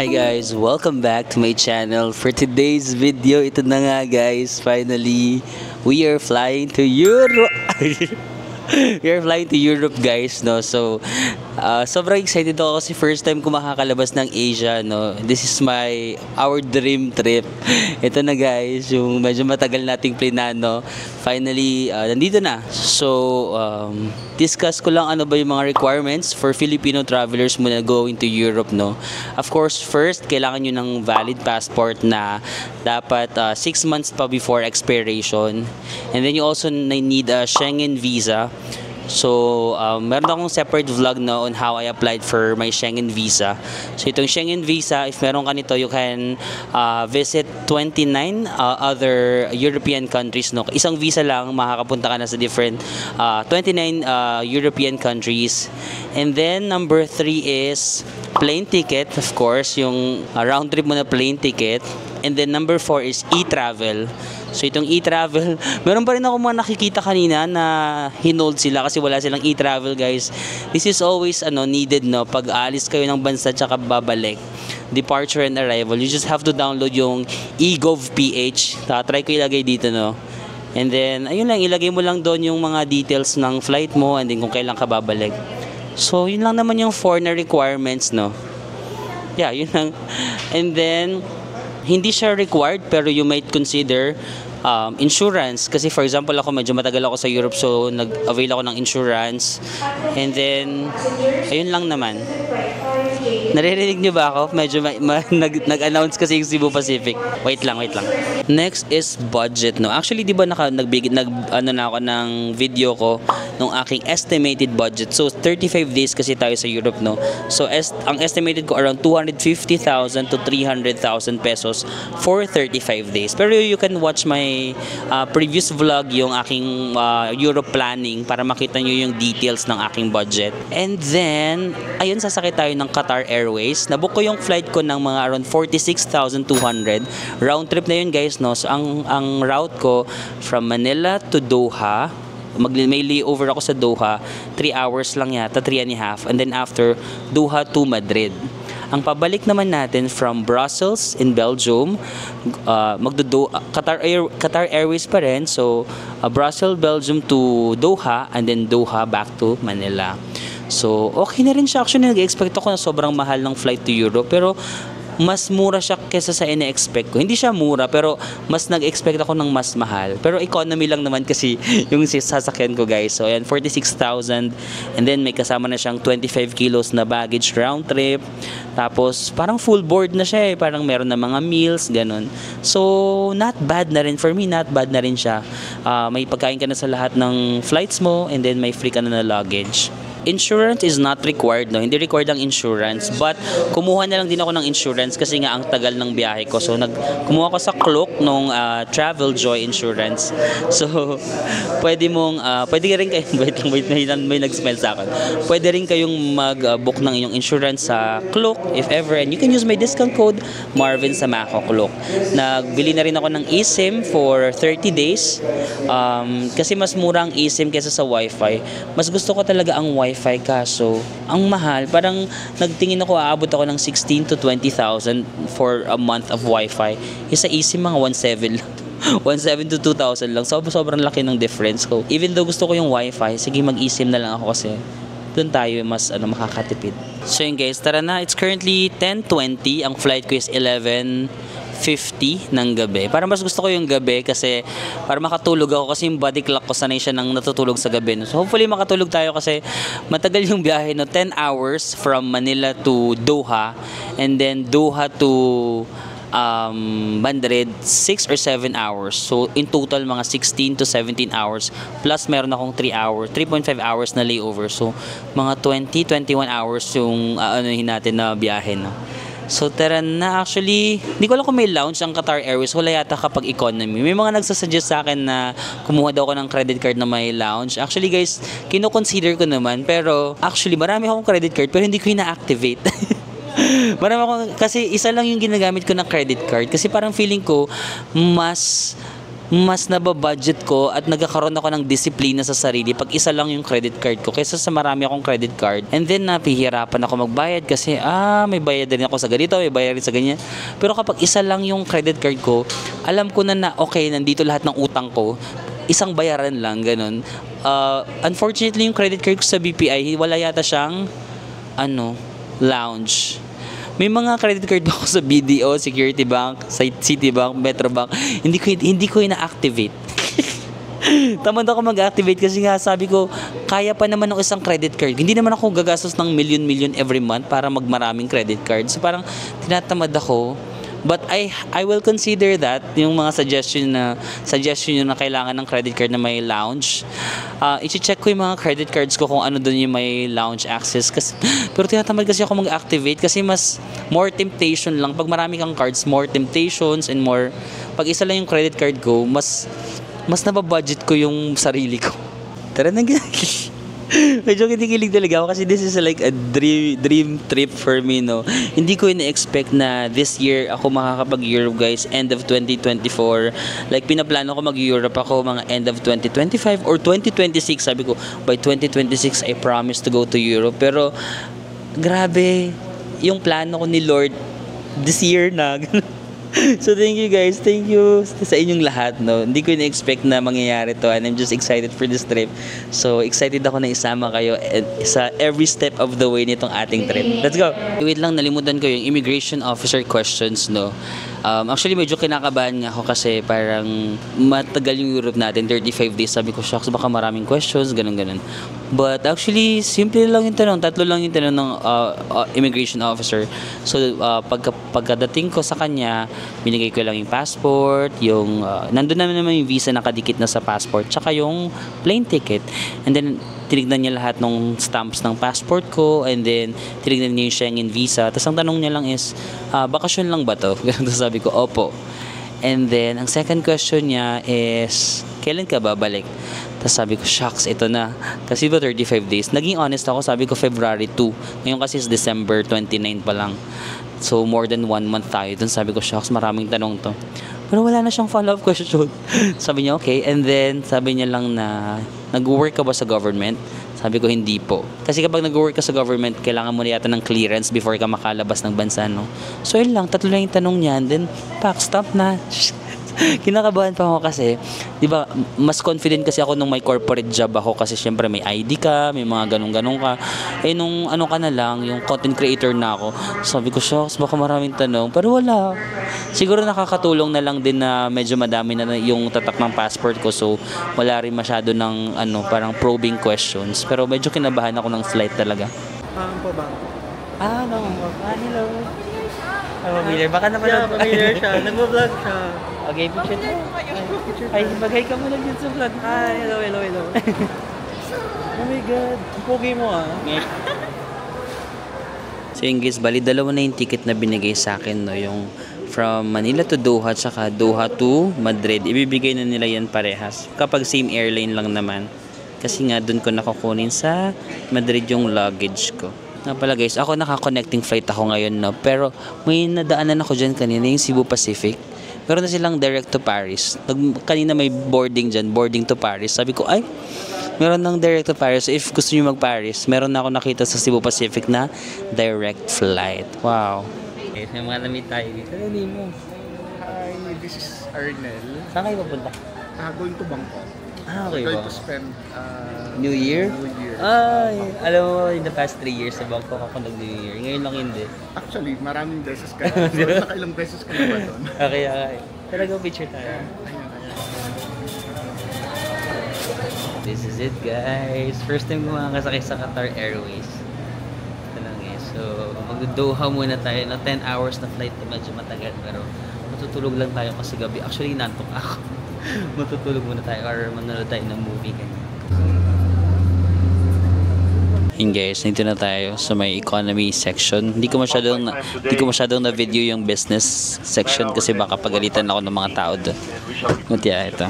Hi guys, welcome back to my channel. For today's video, ito na nga guys, finally, we are flying to Europe. We are flying to Europe guys, no? So, sobrang excited ako kasi first time ko makakalabas ng Asia, no? This is our dream trip. Ito na guys, yung medyo matagal nating plinano. Finally, nandito na. So, discuss ko lang ano ba yung mga requirements for Filipino travelers muna going to Europe, no? Of course, first, kailangan nyo ng valid passport na dapat 6 months pa before expiration. And then you also need a Schengen visa. So, meron akong separate vlog na on how I applied for my Schengen visa. So, itong Schengen visa, if meron ka nito, you can visit 29 other European countries. No? Isang visa lang, makakapunta ka na sa different 29 European countries. And then, number 3 is plane ticket, of course, yung round trip mo na plane ticket. And then, number 4 is e-travel. So itong e-travel, meron pa rin ako mga nakikita kanina na hinold sila kasi wala silang e-travel guys. This is always needed, no, pag aalis kayo ng bansa tsaka babalik, departure and arrival, you just have to download yung eGov.ph. Try ko ilagay dito, no. And then ayun lang, ilagay mo lang doon yung mga details ng flight mo and then kung kailan ka babalik. So yun lang naman yung 4 na requirements, no. Yeah, yun lang. And then hindi siya required pero you might consider insurance kasi for example ako medyo matagal ako sa Europe, so nag-avail ako ng insurance. And then ayun lang naman. Naririnig niyo ba ako? Medyo nag-announce kasi yung Cebu Pacific. Wait lang. Next is budget, no. Actually, 'di ba na ako ng video ko nung aking estimated budget. So 35 days kasi tayo sa Europe, no. So ang estimated ko around 250,000 to 300,000 pesos for 35 days. Pero you can watch my previous vlog, yung aking Europe planning, para makita niyo yung details ng aking budget. And then ayun, sasakay tayo ng Qatar Airways. Nabook ko yung flight ko ng mga around 46,200. Round trip na yun guys, no. So ang route ko from Manila to Doha, may layover ako sa Doha, 3 hours lang yata, 3 and a half. And then after, Doha to Madrid. Ang pabalik naman natin from Brussels in Belgium, Qatar Airways pa rin. So, Brussels, Belgium to Doha, and then Doha back to Manila. So, okay na rin siya. Actually, nag-expect ako na sobrang mahal ng flight to Europe, pero mas mura siya kesa sa ina-expect ko. Hindi siya mura, pero mas nag-expect ako ng mas mahal. Pero economy lang naman kasi yung sasakyan ko guys. So ayan, 46,000. And then may kasama na siyang 25 kilos na baggage round trip. Tapos parang full board na siya eh. Parang meron na mga meals, ganun. So not bad na rin. For me, not bad na rin siya. May pagkain ka na sa lahat ng flights mo, and then may free ka na luggage. Insurance is not required, no. Hindi required ang insurance, but kumuha na lang din ako ng insurance kasi nga ang tagal ng biyahe ko. So kumuha ko sa Klook nung Travel Joy Insurance. So pwede ka rin kayo may nag-smell sa akin. Pwede rin kayong mag-book ng inyong insurance sa Klook if ever, and you can use my discount code Marvin Samaco Klook. Nagbili na rin ako ng eSIM for 30 days. Kasi mas mura ang eSIM kaysa sa Wi-Fi. Mas gusto ko talaga ang Wi-Fi, kaso ang mahal. Parang nagtingin ako, aabot ako ng 16 to 20,000 for a month of Wi-Fi. Isa easy mga 1,700 lang. 1,700 to 2,000 lang. Sobrang laki ng difference ko. Even though gusto ko yung Wi-Fi, sige mag-eSIM na lang ako kasi doon tayo mas makakatipid. So yun guys, tara na. It's currently 10:20. Ang flight ko is 11:50 ng gabi. Para mas gusto ko yung gabi kasi para makatulog ako, kasi yung body clock ko sanay siya nang natutulog sa gabi. So hopefully makatulog tayo kasi matagal yung biyahe, no. 10 hours from Manila to Doha, and then Doha to Madrid, 6 or 7 hours. So in total mga 16 to 17 hours, plus meron akong 3.5 hours na layover. So mga 21 hours yung natin na biyahe, no. So tara na. Actually, hindi ko alam kung may lounge ang Qatar Airways. Wala yata kapag economy. May mga nagsasuggest sa akin na kumuha daw ako ng credit card na may lounge. Actually guys, kino-consider ko naman. Pero actually, marami akong credit card pero hindi ko ina-activate. Marami akong, kasi isa lang yung ginagamit ko na credit card. Kasi parang feeling ko, mas mas nababudget ko at nagkakaroon ako ng disiplina sa sarili pag isa lang yung credit card ko kaysa sa marami akong credit card. And then napihirapan ako magbayad kasi may bayad din ako sa ganito, may bayad rin sa ganyan. Pero kapag isa lang yung credit card ko, alam ko na okay, nandito lahat ng utang ko. Isang bayaran lang, ganun. Unfortunately, yung credit card ko sa BPI, wala yata siyang lounge. May mga credit card ako sa BDO, Security Bank, Citibank, Metrobank. Hindi ko ina-activate. Tamad ako mag-activate kasi nga sabi ko, kaya pa naman ng isang credit card. Hindi naman ako gagastos ng million every month para magmaraming credit card. So parang tinatamad ako. But I will consider that, yung mga suggestion nyo na kailangan ng credit card na may lounge. I-check ko yung mga credit cards ko kung ano doon yung may lounge access. Pero tinatamad kasi ako mag-activate kasi more temptation lang. Pag marami kang cards, more temptations and more. Pag isa lang yung credit card ko, mas nababudget ko yung sarili ko. Tara na guys. Medyo kinikilig talaga ako kasi this is like a dream trip for me, no. Hindi ko ina-expect na this year ako makakapag-Europe, guys, end of 2024. Like pinaplano ko mag-Europe ako mga end of 2025 or 2026. Sabi ko, by 2026 I promise to go to Europe. Pero grabe, yung plano ko ni Lord this year na. So thank you guys, thank you sa inyong lahat, no. Hindi ko na-expect na mangyayari to and I'm just excited for this trip. So excited ako na isama kayo sa every step of the way nitong ating trip. Let's go. Wait lang, nalimutan ko yung immigration officer questions, no. Actually medyo kinakabahan nga ako kasi parang matagal yung Europe natin, 35 days. Sabi ko, shucks, baka maraming questions, ganun. But actually, simple lang yung tanong, 3 lang yung tanong ng immigration officer. So pagkadating ko sa kanya, binigay ko lang yung passport, yung nandun naman yung visa nakadikit na sa passport, tsaka yung plane ticket. And then tinignan niya lahat ng stamps ng passport ko, and then tinignan niya yung Schengen visa. Tapos ang tanong niya lang is, bakasyon lang ba to? Tapos sabi ko, opo. And then ang second question niya is, kailan ka babalik? Tapos sabi ko, shucks, ito na. Kasi ba 35 days? Naging honest ako, sabi ko February 2. Ngayon kasi is December 29 pa lang. So more than 1 month tayo. Dun sabi ko, shucks, maraming tanong to. Pero wala na siyang follow-up question. Sabi niya, okay. And then sabi niya lang na, nag-work ka ba sa government? Sabi ko, hindi po. Kasi kapag nag-work ka sa government, kailangan mo na yata ng clearance before ka makalabas ng bansa, no? So yun lang, 3 lang yung tanong niya. And then, stop na. Kinakabahan pa ako kasi, di ba, mas confident kasi ako nung may corporate job ako kasi syempre may ID ka, may mga ganun-ganun ka. Nung ka na lang, yung content creator na ako, sabi ko, shucks, baka maraming tanong. Pero wala. Siguro nakakatulong na lang din na medyo madami na yung tatak ng passport ko, so wala rin masyado ng parang probing questions. Pero medyo kinabahan ako ng flight talaga. Po ba? No. Hello. Familiar. Baka naman. Yeah, familiar siya. Nagvo-vlog siya. Okay, picture na. Ay, bagay ka muna dyan sa vlog. Hi, hello. Oh my God. Ang pogi mo So yung guys, bali 2 na yung ticket na binigay sa akin, no? Yung from Manila to Doha, tsaka Doha to Madrid. Ibibigay na nila yan parehas. Kapag same airline lang naman. Kasi nga doon ko nakukunin sa Madrid yung luggage ko. Nga pala guys, ako naka-connecting flight ako ngayon, no? Pero may nadaanan ako dyan kanina, yung Cebu Pacific. Meron na silang direct to Paris. Kanina may boarding dyan, boarding to Paris. Sabi ko, ay, meron ng direct to Paris. If gusto nyo mag-Paris, meron na ako nakita sa Cebu Pacific na direct flight. Wow. Okay, may mga lamit tayo dito. Ano mo? Hi, this is Arnel. Saan kayo papunta? Going to Bangkok. Okay Going ba? to spend New Year? New Year. Ay, alam mo, in the past 3 years sa Bangkok ako nag-New Year. Ngayon lang hindi. Actually, maraming beses ka na. So, nakailang beses ka na ba doon? Okay. Talaga picture tayo. This is it, guys. First time ko makakasakay sa Qatar Airways. Ito lang eh. So, mag-Doha muna tayo. 10 hours na flight. Medyo matagal. Pero matutulog lang tayo kasi gabi. Actually, nantok ako. Matutulog muna tayo or manonood tayo ng movie. Yun guys, nandito na tayo sa may economy section. Hindi ko masyadong na video yung business section kasi baka pagalitan ako ng mga tao doon. Mutya, ito.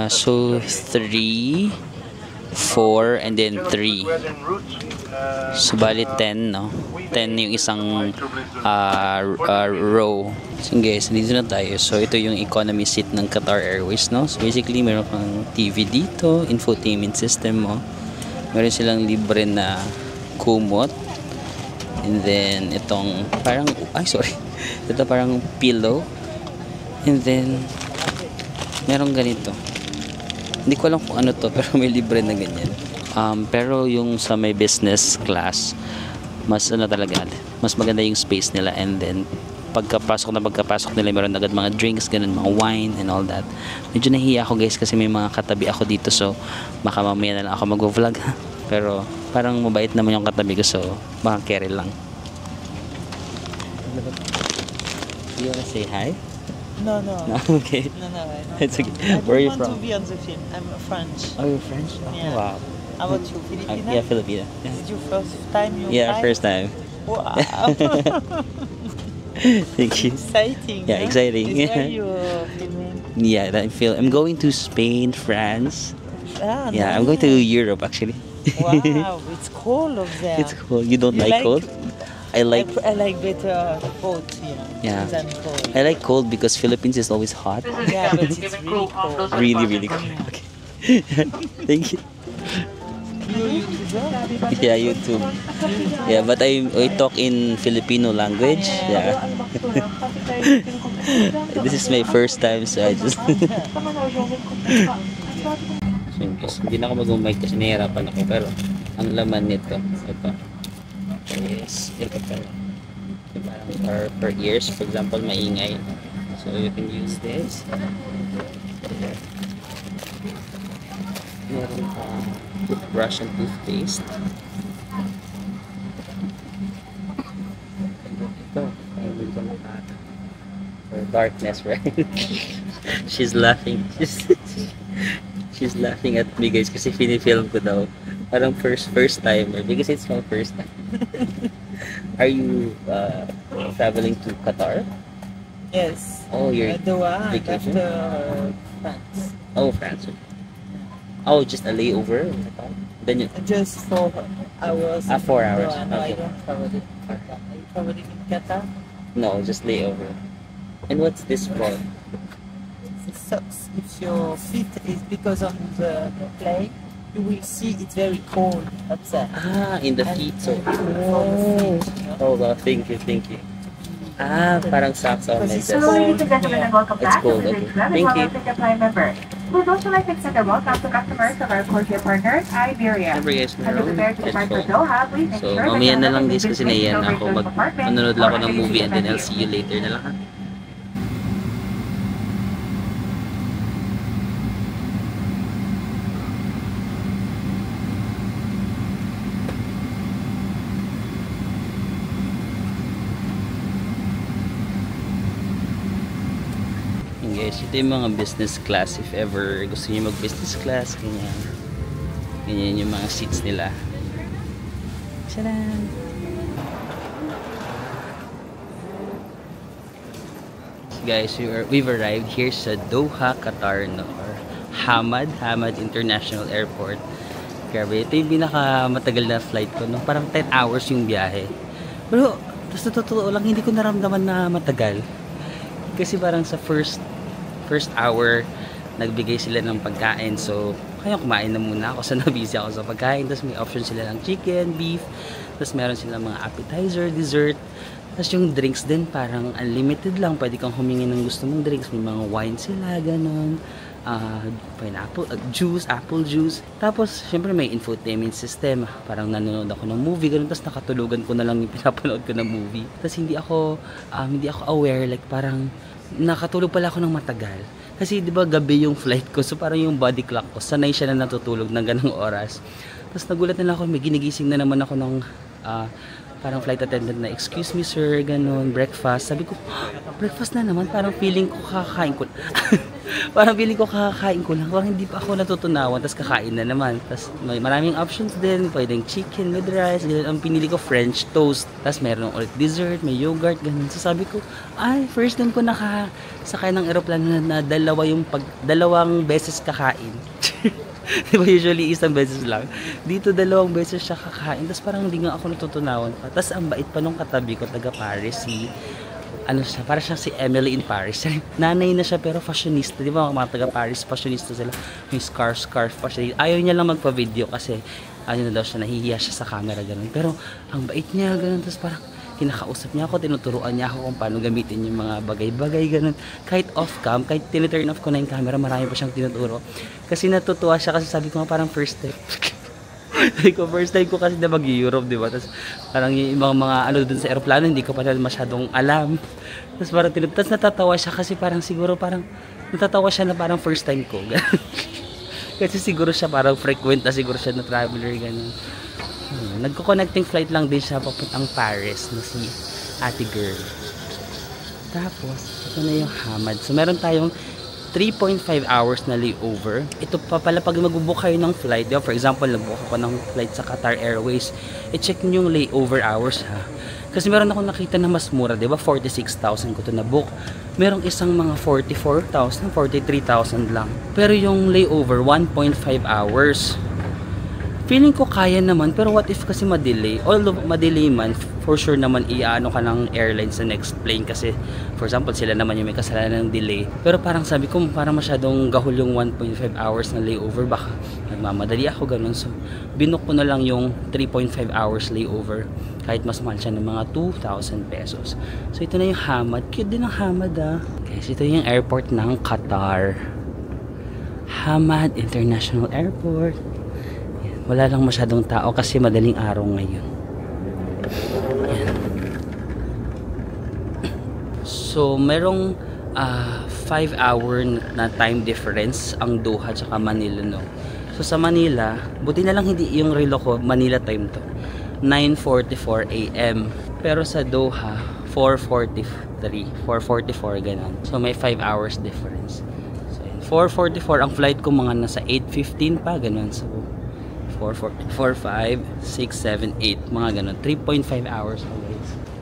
So 3 4, and then 3. So, bali 10, no? 10 yung isang row. So, guys, dito na tayo. So, ito yung economy seat ng Qatar Airways, no? So, basically, meron kang TV dito, infotainment system mo. Meron silang libre na kumot. And then, itong parang, ito parang pillow. And then, meron ganito. Hindi ko alam kung ano to, pero may libre na ganyan. Pero yung sa may business class, mas talaga, mas maganda yung space nila. And then, pagkapasok nila, meron agad mga drinks, ganun, mga wine and all that. Medyo nahiya ako guys kasi may mga katabi ako dito, so baka mamaya na lang ako mag-vlog. Pero parang mabait naman yung katabi ko, so baka carry lang. Do you wanna say hi? No. Okay. No. It's okay. I Where are you don't want from? to be on the film. I'm French. Oh, you're French? Oh, Yeah. wow. How about you, Filipina? Yeah, Filipina. Is it your first time you Yeah, fly? first time. Wow. Thank you. Exciting. Yeah, huh? exciting. Is where you filming? Yeah, I'm going to Spain, France. Ah, Yeah, I'm going to nice. Europe actually. Wow, it's cold over there. It's cool. You don't You like cold? I like I like better cold here Yeah. than cold. I like cold because Philippines is always hot. Yeah, but it's really cold. Really cold. Okay. Thank you. You YouTuber? Yeah, YouTube. Yeah, but I talk in Filipino language. Yeah. This is my first time, so I just hindi na ako mag-mic kasi nahihirapan ako, pero ang laman nito ito is ito pala per ears, for example maingay, so you can use this. Meron pang toothbrush and toothpaste. Ito for darkness, right? She's laughing. She's laughing at me guys kasi pinifilm ko daw. Parang first timer because it's my first time. Are you traveling to Qatar? Yes. Oh, you're Doha and vacation? after France. Oh, France. Oh, just a layover? Then you... Just 4 hours. 4 hours. No, I Okay. don't travel in Qatar. Are you traveling in Qatar? No, just layover. And what's this for? It sucks if your feet is because on the plane, you will see it's very cold outside. Ah, in the And- feet. So, and for the feet, you know? oh, wow, thank you. Ah, parang socks on like Because this. it's Ladies and gentlemen, and welcome It's back to cold, the okay. Club Thank and you. welcome to Prime member. We'd also like to extend a welcome to customers of our courier partners, Iberia. Siyempre guys, As we meron prepare to depart for headphone. Doha, please So, ensure that mamaya you na have lang a guys kasi good naiyan place ako. over your compartment Manonood lang ako or ng movie and then activity I'll see you later na lang ha. Yun guys, ito yung mga business class if ever gusto niyo mag business class, ganyan yung mga seats nila. Tadaan! Guys, we've arrived here sa Doha, Qatar, no, or Hamad International Airport. Grabe, ito yung pinakamatagal na flight ko, no? Parang 10 hours yung biyahe. Pero, sa totoo lang, hindi ko naramdaman na matagal. Kasi parang sa first hour, nagbigay sila ng pagkain. So, kaya kumain na muna ako sa nabisi ako sa pagkain. Tapos may option sila ng chicken, beef. Tapos meron sila mga appetizer, dessert. Tapos yung drinks din parang unlimited lang. Pwede kang humingi ng gusto mong drinks. May mga wine sila, ganun. Pineapple, juice, apple juice. Tapos, syempre may infotainment system. Parang nanonood ako ng movie, ganun. Tapos nakatulugan ko na lang yung pinapanood ko ng movie. Tapos hindi ako aware. Like parang nakatulog pala ako ng matagal. Kasi di ba gabi yung flight ko. So parang yung body clock ko, sanay siya na natutulog ng ganung oras. Tapos nagulat na lang ako, may ginigising na naman ako ng parang flight attendant na, excuse me sir, ganun, breakfast. Sabi ko, breakfast na naman, parang feeling ko kakakain ko. Parang feeling ko kakakain ko lang. Parang hindi pa ako natutunawan, tapos kakain na naman. Tapos may maraming options din, pwedeng chicken with rice, ganun. Ang pinili ko French toast. Tapos meron ulit dessert, may yogurt, ganun. So sabi ko, ay, first time ko nakasakay ng aeroplano na dalawang beses kakain. Di ba usually isang beses lang? Dito 2 beses siya kakain. Tapos parang hindi nga ako natutunawan pa. Tapos ang bait pa nung katabi ko, taga Paris, si ano siya, para siya si Emily in Paris. Nanay na siya pero fashionista. Di ba mga taga Paris, fashionista sila. May scarf pa siya. Ayaw niya lang magpa-video kasi ano na daw siya, nahihiya siya sa camera ganun. Pero ang bait niya ganun. Tapos parang kinakausap niya ako, tinuturuan niya ako kung paano gamitin yung mga bagay-bagay ganun. Kahit off-cam, kahit tiniturn off ko na yung camera, marami pa siyang tinuturo. Kasi natutuwa siya kasi sabi ko nga parang first time. First time ko kasi na mag-Europe, di ba? Tapos parang yung mga ano dun sa aeroplano, hindi ko pa masyadong alam. Tapos parang tapos natatawa siya kasi parang siguro parang natatawa siya na parang first time ko. Kasi siguro siya parang frequent na siguro siya na traveler ganun. Nagko-connecting flight lang din siya papuntang Paris na si Ate Girl. Tapos ito na yung Hamad. So meron tayong 3.5 hours na layover. Ito pa pala pag magbubook kayo ng flight, diba? For example, nagbook ako ng flight sa Qatar Airways, i-check nyo yung layover hours ha. Kasi meron akong nakita na mas mura, diba? 46,000 ko to na book. Merong isang mga 44,000, 43,000 lang. Pero yung layover, 1.5 hours. Feeling ko kaya naman, pero what if kasi ma-delay? Although ma-delay man, for sure naman iaano ka ng airline sa next plane kasi for example, sila naman yung may kasalanan ng delay. Pero parang sabi ko, parang masyadong gahol yung 1.5 hours na layover. Baka nagmamadali ako ganun. So, binook ko na lang yung 3.5 hours layover. Kahit mas mahal siya ng mga 2,000 pesos. So, ito na yung Hamad. Cute din ang Hamad ah. Guys, ito yung airport ng Qatar. Hamad International Airport. Wala lang masyadong tao kasi madaling araw ngayon. Yan. So, merong 5-hour na time difference ang Doha at Manila, no? So, sa Manila, buti na lang hindi yung relo ko, Manila time to. 9:44 AM. Pero sa Doha, 4:44 ganun. So, may 5 hours difference. So, 4:44 ang flight ko mga nasa 8:15 pa, ganun. So, 4, 5, 6, 7, 8 mga ganun, 3.5 hours away.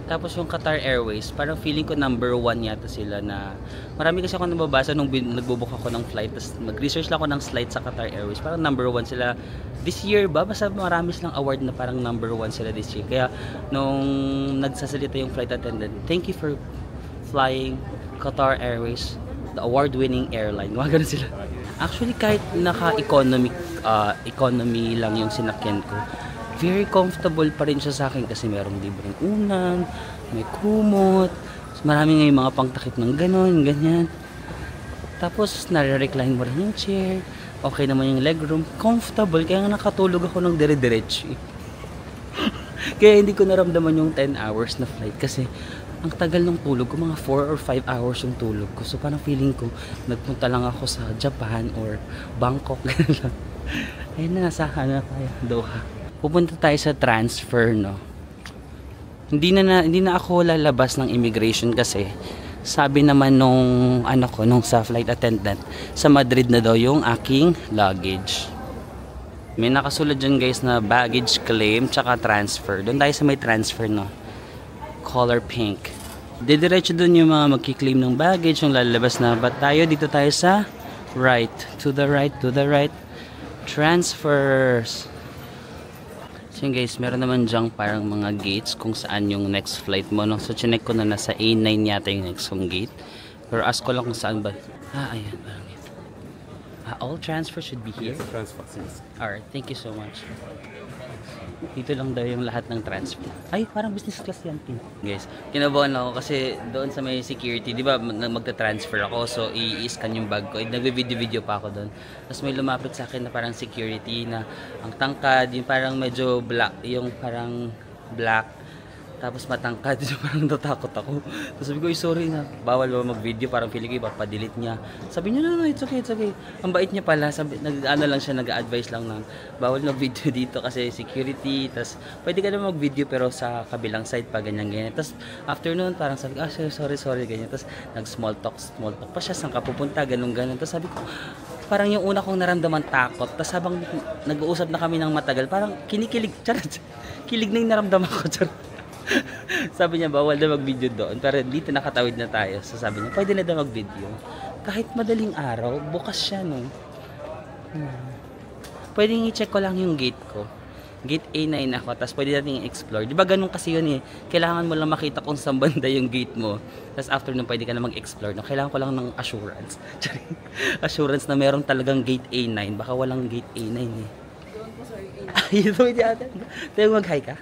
Tapos yung Qatar Airways, parang feeling ko number 1 yata sila na marami kasi ako nababasa nung nagbubook ako ng flight, tapos mag-research lang ako ng flight sa Qatar Airways, parang number 1 sila this year ba? Basta marami silang award na parang number 1 sila this year. Kaya nung nagsasalita yung flight attendant, thank you for flying Qatar Airways, the award-winning airline. Mga ganun sila. Actually, kahit economy lang yung sinakyan ko, very comfortable pa rin siya sa akin kasi merong libreng unan, may kumot, marami nga yung mga pangtakip ng ganon, ganyan. Tapos, nare-recline mo rin yung chair, okay naman yung legroom, comfortable, kaya nga nakatulog ako ng dire-diretso. Kaya hindi ko naramdaman yung 10 hours na flight kasi ang tagal ng tulog ko, mga 4 or 5 hours yung tulog ko. So parang feeling ko, nagpunta lang ako sa Japan or Bangkok. Ayun na, nasa Doha. Pupunta tayo sa transfer, no? Hindi na ako lalabas ng immigration kasi sabi naman nung nung sa flight attendant, sa Madrid na daw yung aking luggage. May nakasulat dyan guys na baggage claim tsaka transfer. Doon tayo sa may transfer, no? Color pink. Didiretso dun yung mga magki-claim ng baggage, yung lalabas na. But tayo, dito tayo sa right. To the right. Transfers. So yun guys, meron naman dyang parang mga gates kung saan yung next flight mo, no? So chinek ko na nasa A9 yata yung next kong gate. Pero ask ko lang kung saan ba. Ayan. Parang yun. All transfers should be here? Yes, transfer. Alright, thank you so much. Dito lang daw yung lahat ng transfer. Ay, parang business class yan. Guys, kinabahan ako kasi doon sa may security, di ba, magta-transfer ako. So, i-scan yung bag ko. Nagbe-video pa ako doon. Tapos may lumapit sa akin na parang security na ang tangkad, yung parang medyo black, yung parang black. Tapos matangkad, so parang natakot ako. Tapos sabi ko, sorry na, bawal ba mag-video, parang feeling ko ipapadelete niya. Sabi niya, no, it's okay. Ang bait niya pala, nag-advise lang ng bawal mag-video dito kasi security. Tapos pwede ka na mag-video pero sa kabilang side pa, ganyan. Tapos after noon, parang sabi ko, sorry, ganyan. Tapos nag-small talk pa siya, saan ka pupunta, ganun. Tapos sabi ko, parang yung una kong naramdaman takot. Tapos habang nag-uusap na kami ng matagal, parang kinikilig, kilig na yung naramdaman ko, Sabi niya bawal na mag-video doon, pero dito nakatawid na tayo. So sabi niya pwede na daw mag-video kahit madaling araw, bukas siya, no? pwedeng i-check ko lang yung gate ko. Gate A9 ako, tapos pwede natin i-explore. Di ba ganun kasi yun eh. Kailangan mo lang makita kung saan banda yung gate mo. Tapos after nun, pwede ka na mag-explore. No? Kailangan ko lang ng assurance. Assurance na meron talagang gate A9. Baka walang gate A9 eh. Doon po sir, A9. Ito, hindi ate. Tayo mag-hi ka.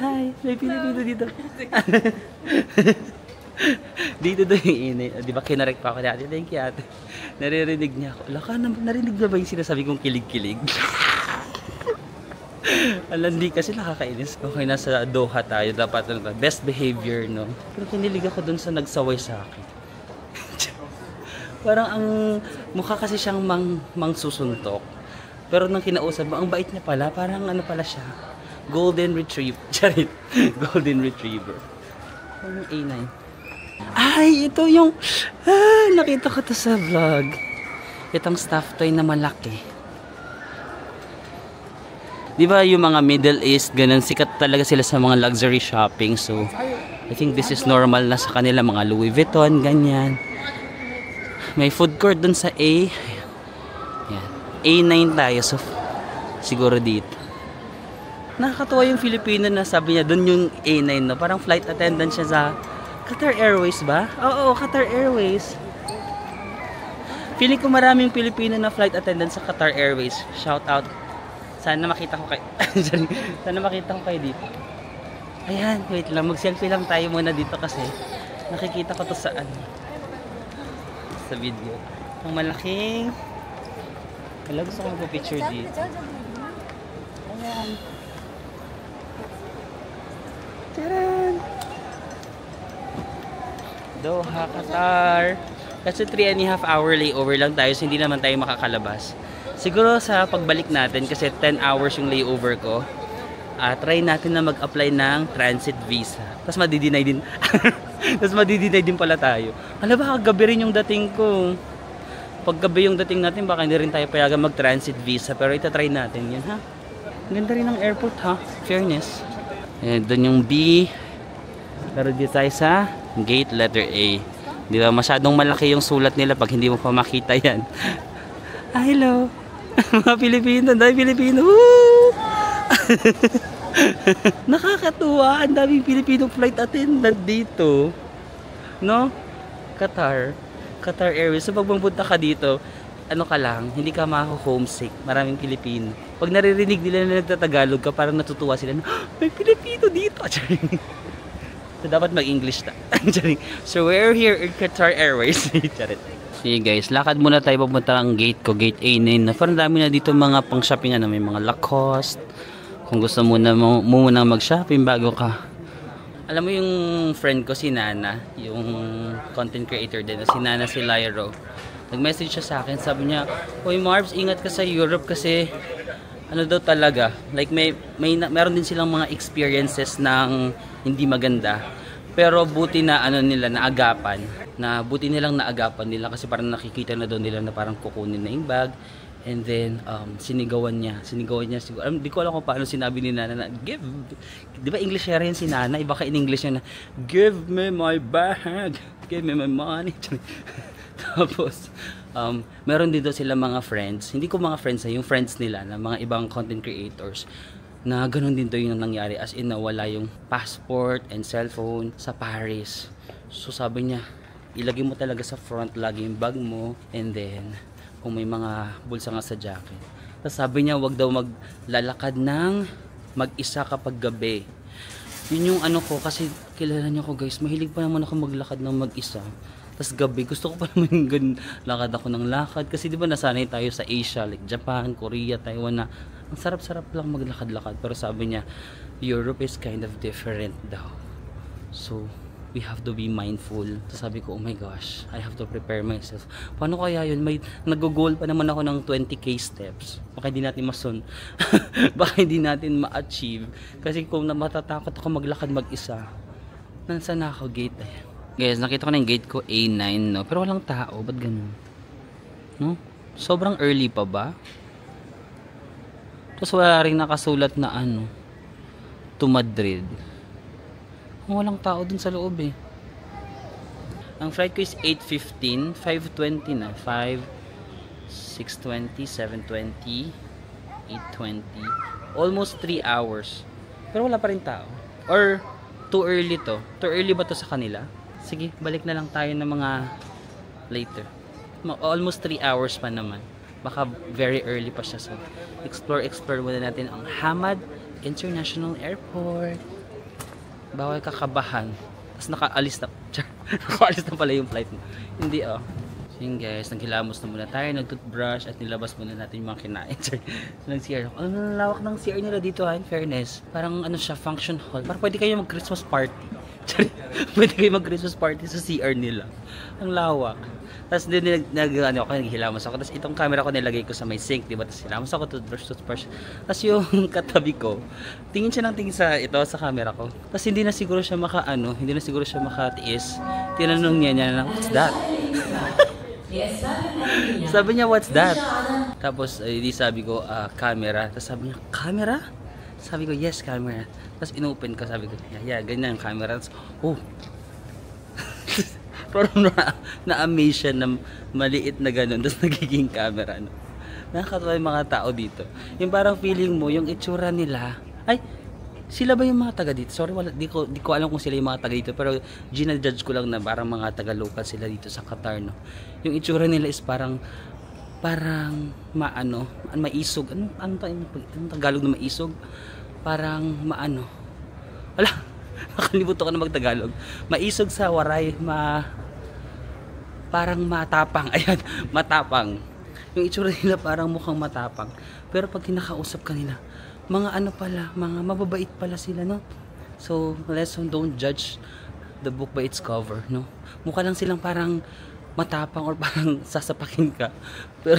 Hi, may Pilipino dito. Dito daw yung A9. Di ba kinarek pa ako ni ate? Thank you ate. Naririnig niya ako. Laka, narinig na ba yung sinasabi kong kilig-kilig? Alandi kasi nakakainis. Okay, nasa Doha tayo. Dapat best behavior, no? Pero kinilig ako dun sa nagsaway sa akin. Parang ang mukha kasi siyang susuntok. Pero nang kinausap mo, ang bait niya pala. Parang ano pala siya. Golden Retriever. Charit. Golden Retriever. Ano A9? Ay, ito yung... nakita ko to sa vlog. Itong stuffed toy na malaki. Di ba yung mga Middle East, ganun, sikat talaga sila sa mga luxury shopping. So, I think this is normal na sa kanila, mga Louis Vuitton, ganyan. May food court dun sa A. Yan. A9 tayo, so siguro dito. Nakakatuwa yung Filipino na sabi niya, dun yung A9, no? Parang flight attendant siya sa Qatar Airways ba? Oo, Qatar Airways. Feeling ko maraming Pilipino na flight attendant sa Qatar Airways. Shout out. Sana makita ko kayo. Sana makita ko kayo dito. Ayan, wait lang. Mag-selfie lang tayo muna dito kasi nakikita ko to sa sa video. Ang malaking... Wala, gusto ko magpa-picture dito. Ayan. Taran! Doha, Qatar. Kasi 3.5 hour layover lang tayo, so hindi naman tayo makakalabas. Siguro sa pagbalik natin, kasi 10 hours yung layover ko, try natin na mag-apply ng transit visa. Tapos madi-deny din. Tapos madi-deny din pala tayo. Alam ba, gabi rin yung dating ko. Pag gabi yung dating natin, baka hindi rin tayo payagan mag-transit visa. Pero itatry natin yun, ha? Ganda rin ng airport, ha? Fairness. Doon yung B. Pero dito tayo sa gate letter A. Di ba? Masyadong malaki yung sulat nila pag hindi mo pa makita yan. Hello! Mga Pilipino, dahil Pilipino. Nakakatuwa, ang daming Pilipino flight attendant dito. No? Qatar Airways. So pag pumunta ka dito, ano ka lang, hindi ka ma-homesick. Maraming Pilipino. Pag naririnig nila na nagtatagalog ka, parang natutuwa sila na, may Pilipino dito. So dapat mag-English na. So we're here in Qatar Airways. Charit. Sige guys, lakad muna tayo papunta ang gate ko, gate A9. Parang dami na dito mga pang-shopping, may mga Lacoste. Kung gusto mo muna mag-shopping bago ka. Alam mo yung friend ko, si Nana, yung content creator din, si Nana si Lyro. Nag-message siya sa akin, sabi niya, "Hoy Marbs, ingat ka sa Europe kasi ano daw talaga, like meron din silang mga experiences ng hindi maganda. Pero buti na nila naagapan. Buti nilang naagapan nila kasi parang nakikita na doon nila na parang kukunin na yung bag. And then sinigawan niya siguro. Di ko alam kung paano sinabi ni Nana na give. Di ba English yan si Nana? Iba ka in English yan na give me my bag. Give me my money. Tapos meron dito sila mga friends. Hindi ko mga friends, yung friends nila na mga ibang content creators. Na ganun din to yung nangyari, as in nawala yung passport and cellphone sa Paris. So sabi niya, ilagay mo talaga sa front lagi yung bag mo, and then kung may mga bulsa nga sa jacket. Tapos sabi niya, wag daw maglalakad ng mag-isa kapag gabi. Yun yung ko, kasi kilala niyo ko guys, mahilig pa naman ako maglakad ng mag-isa. Tapos gabi, gusto ko pa naman ganun, lakad ako ng lakad. Kasi di ba nasanay tayo sa Asia, like Japan, Korea, Taiwan na ang sarap-sarap lang maglakad-lakad. Pero sabi niya, Europe is kind of different daw. So, we have to be mindful. So sabi ko, oh my gosh, I have to prepare myself. Paano kaya yun? May nag-goal pa naman ako ng 20k steps. Baka hindi natin baka hindi natin ma-achieve. Kasi kung matatakot ako maglakad mag-isa, nansan na ako gate eh. Guys, nakita ko na yung gate ko A9, no? Pero walang tao. Ba't ganun? No? Sobrang early pa ba? Tapos wala rin nakasulat na to Madrid. Walang tao dun sa loob eh. Ang flight ko is 8:15, 5:20 na. 5, 6:20, 7:20, 8:20. Almost 3 hours. Pero wala pa rin tao. Or too early to. Too early ba to sa kanila? Sige, balik na lang tayo ng mga later. Almost 3 hours pa naman. Baka very early pa siya. So, explore muna natin ang Hamad International Airport. Bawal kakabahan. Tapos nakaalis na. Nakaalis na pala yung flight mo. Hindi oh. So yun guys, naghilamos na muna tayo, nag-toothbrush at nilabas muna natin yung mga kinain. So nag-CR ako. Ang lawak ng CR nila dito ha, in fairness. Parang ano siya, function hall. Parang pwede kayo mag-Christmas party. Pwede kayo mag-Christmas party sa CR nila. Ang lawak. Tapos din naghilamos ako. Tapos itong camera ko nilagay ko sa may sink, diba? Tapos hilamos ako, toothbrush. Tapos yung katabi ko, tingin siya ng tingin sa camera ko. Tapos hindi na siguro siya makatiis. Tinanong niya what's that? Sabi niya, what's that? Tapos di sabi ko, camera. Tapos sabi niya, camera? Sabi ko, yes, camera. Tapos inopen ko, sabi ko, yeah, ganyan yung camera. Tapos, oh. Parang na-amaze siya na maliit na ganun. Tapos nagiging camera. No? Nakakatawa yung mga tao dito. Yung parang feeling mo, yung itsura nila, ay, sila ba yung mga taga dito? Sorry, di ko alam kung sila yung mga taga dito. Pero ginajudge ko lang na parang mga taga-local sila dito sa Qatar. No? Yung itsura nila is parang maisog. Anong Tagalog na maisog? Parang wala, nakalimutan ko na mag-Tagalog. Maisog sa waray, parang matapang. Ayan, matapang. Yung itsura nila parang mukhang matapang. Pero pag kinakausap kanila, mga mababait pala sila, no? So, lesson, don't judge the book by its cover, no? Mukha lang silang parang matapang or parang sasapakin ka. Pero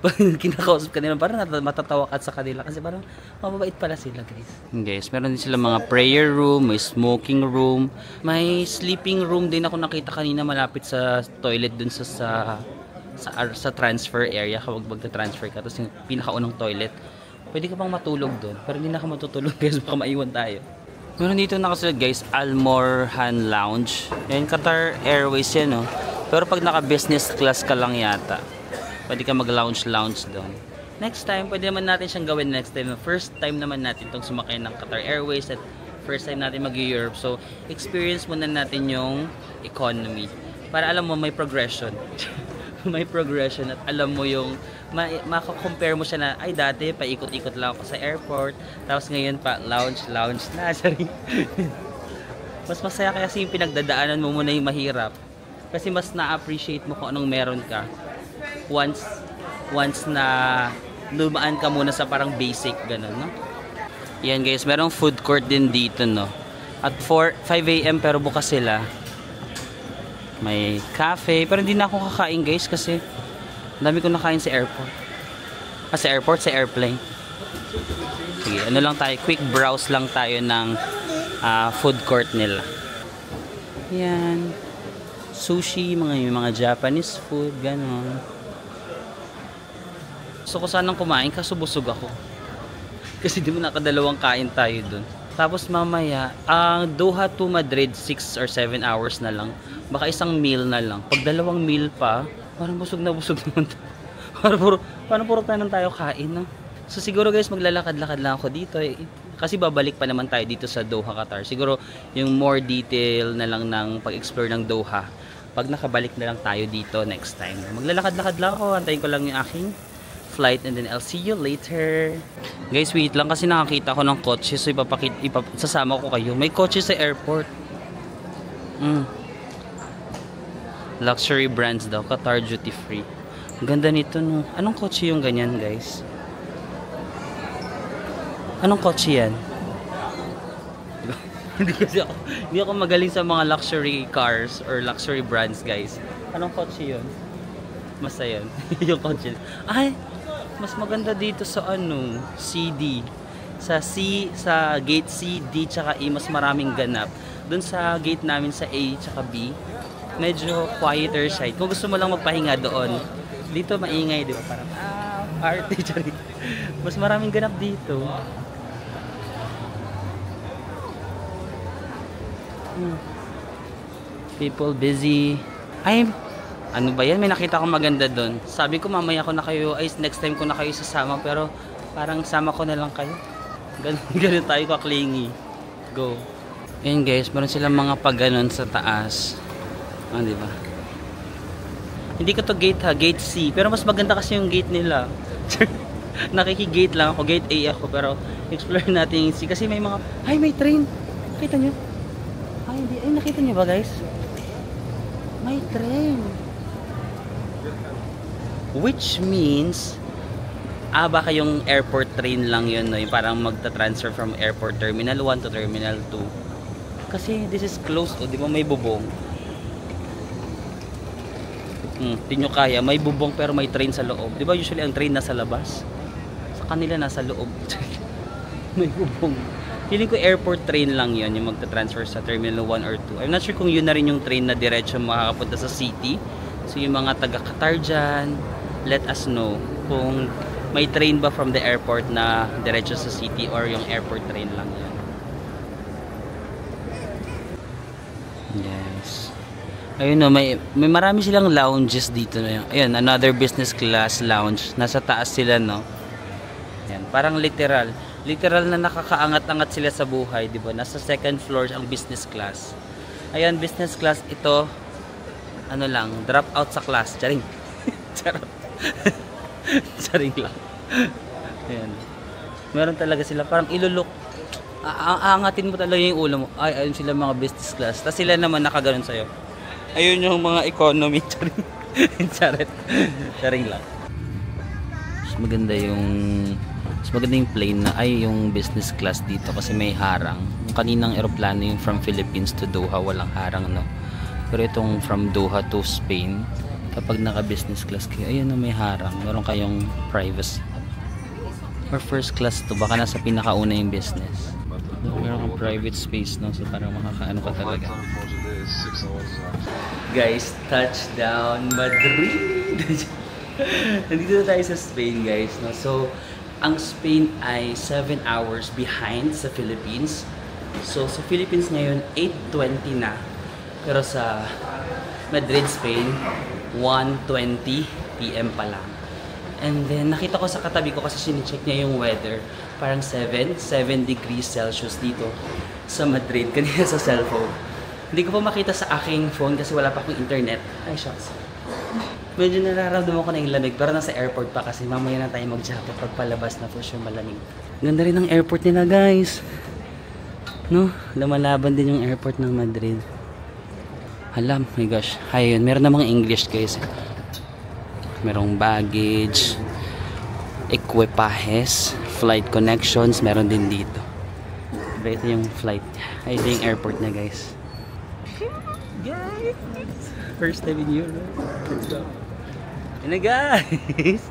pag kinakausap kanila, parang matatawa ka sa kanila kasi parang mababait pala sila, guys. Guys, meron din sila mga prayer room, may smoking room, may sleeping room din ako nakita kanina malapit sa toilet dun sa transfer area kapag magta-transfer ka. Tapos yung pinakaunang toilet, pwede ka pang matulog doon. Pero hindi na ka matutulog guys, baka maiwan tayo. Meron dito nakasunod guys, Al Morhan Lounge. Yan, Qatar Airways yan, no? Pero pag naka-business class ka lang yata, pwede ka mag-lounge doon. Next time, pwede naman natin siyang gawin next time. First time naman natin itong sumakay ng Qatar Airways at first time natin mag-Europe. So, experience muna natin yung economy. Para alam mo, may progression. May progression at alam mo yung makakompare mo siya na ay dati paikot-ikot lang ako sa airport tapos ngayon pa lounge na. Mas masaya kasi yung pinagdadaanan mo muna yung mahirap kasi mas na-appreciate mo kung anong meron ka once na lumaan ka muna sa parang basic ganun, no? Yan guys, merong food court din dito, no? At 5 AM pero bukas sila. May cafe, pero hindi na ako kakain guys kasi dami ko nakain sa airport. Sa airplane. Sige, ano lang tayo, quick browse lang tayo ng food court nila. Yan. Sushi, mga Japanese food, gano'n. Gusto ko sanang kumain kaso busog ako. Kasi di mo nakadalawang kain tayo dun. Tapos mamaya, ang Doha to Madrid 6 or 7 hours na lang. Baka isang meal na lang. Pag dalawang meal pa, parang busog naman. Parang puro tayo tayo kain, no? So siguro guys, maglalakad-lakad lang ako dito. Kasi babalik pa naman tayo dito sa Doha, Qatar. Siguro yung more detail na lang ng pag-explore ng Doha. Pag nakabalik na lang tayo dito next time. Maglalakad-lakad lang ako. Antayin ko lang yung aking flight and then I'll see you later. Guys, wait lang kasi nakakita ko ng kotse. So sasama ko kayo. May kotse sa airport. Luxury brands daw. Qatar duty free. Ang ganda nito, no? Anong kotse yung ganyan, guys? Anong kotse yan? Hindi ako magaling sa mga luxury cars or luxury brands, guys. Anong kotse yun? Basta yun. Yung kotse. Ay! Mas maganda dito sa CD. Sa gate C, D, tsaka E, mas maraming ganap. Doon sa gate namin sa A, tsaka B, medyo quieter side. Kung gusto mo lang magpahinga doon, dito maingay, di ba? Parang, party, charit. Mas maraming ganap dito. People busy. Ay, ano ba yan? May nakita akong maganda doon. Sabi ko mamaya ko na kayo, ay next time ko na kayo sasama, pero Parang sama ko na lang kayo. Ganun tayo ka-clingy. Go. Ayan guys, meron silang mga pagganon sa taas. Ah, di ba? Hindi ko to gate ha, gate C. Pero mas maganda kasi yung gate nila. Nakikigate lang ako, gate A ako. Pero explore natin yung C. Kasi may mga, ay may train. Nakita nyo? Ay, hindi. Ay, nakita nyo ba guys? May train. Which means, baka yung airport train lang yun, no? Yung parang magta-transfer from airport terminal 1 to terminal 2. Kasi this is closed, di ba may bubong? Di nyo kaya, may bubong pero may train sa loob. Di ba usually ang train nasa labas? Sa kanila nasa loob. May bubong. Feeling ko airport train lang yun, yung magta-transfer sa terminal 1 or 2. I'm not sure kung yun na rin yung train na diretso makakapunta sa city. So yung mga taga-Qatar dyan, let us know kung may train ba from the airport na diretso sa city or yung airport train lang yan. Yes. Ayun no, may marami silang lounges dito na yun. Ayun, another business class lounge. Nasa taas sila, no? Yan, parang literal na nakakaangat-angat sila sa buhay, di ba? Nasa second floor ang business class. Ayan, business class ito, ano lang, drop out sa class. Charing. Charot. Charing lang. Ayan. Meron talaga sila, parang ilulok. Aangatin mo talaga yung ulo mo. Ay, ayun sila mga business class. Tapos sila naman nakaganon sa'yo. Ayun yung mga economy. Charing. Charet. Charing lang. Mas maganda yung plane na ay yung business class dito kasi may harang. Yung kaninang eroplano yung from Philippines to Doha, walang harang, no? Pero itong from Doha to Spain, kapag naka business class kayo, ayun na may harang. Meron kayong privacy. Or first class to, baka nasa pinakauna yung business. Meron kang private space, no? So parang makakaano ka talaga. Guys, touchdown Madrid! Nandito na tayo sa Spain, guys, no? So ang Spain ay 7 hours behind sa Philippines. So sa Philippines ngayon 8:20 na. Pero sa Madrid, Spain 1:20 PM pa lang. And then nakita ko sa katabi ko kasi sinicheck niya yung weather. Parang 7 degrees Celsius dito sa Madrid kanina sa cellphone. Hindi ko pa makita sa aking phone kasi wala pa akong internet. Ay shucks. Medyo nararamdaman ko na yung lamig pero nasa airport pa kasi mamaya na tayo mag-jacket pag palabas na for sure malamig. Ganda rin ng airport nila, guys. No? Lumalaban din yung airport ng Madrid. Alam, my gosh. Ayun, meron namang English, guys. Merong baggage, equipajes, flight connections, meron din dito. Ito yung flight. Ay, ito yung airport na, guys. Guys! First time in Europe. Yun na, guys!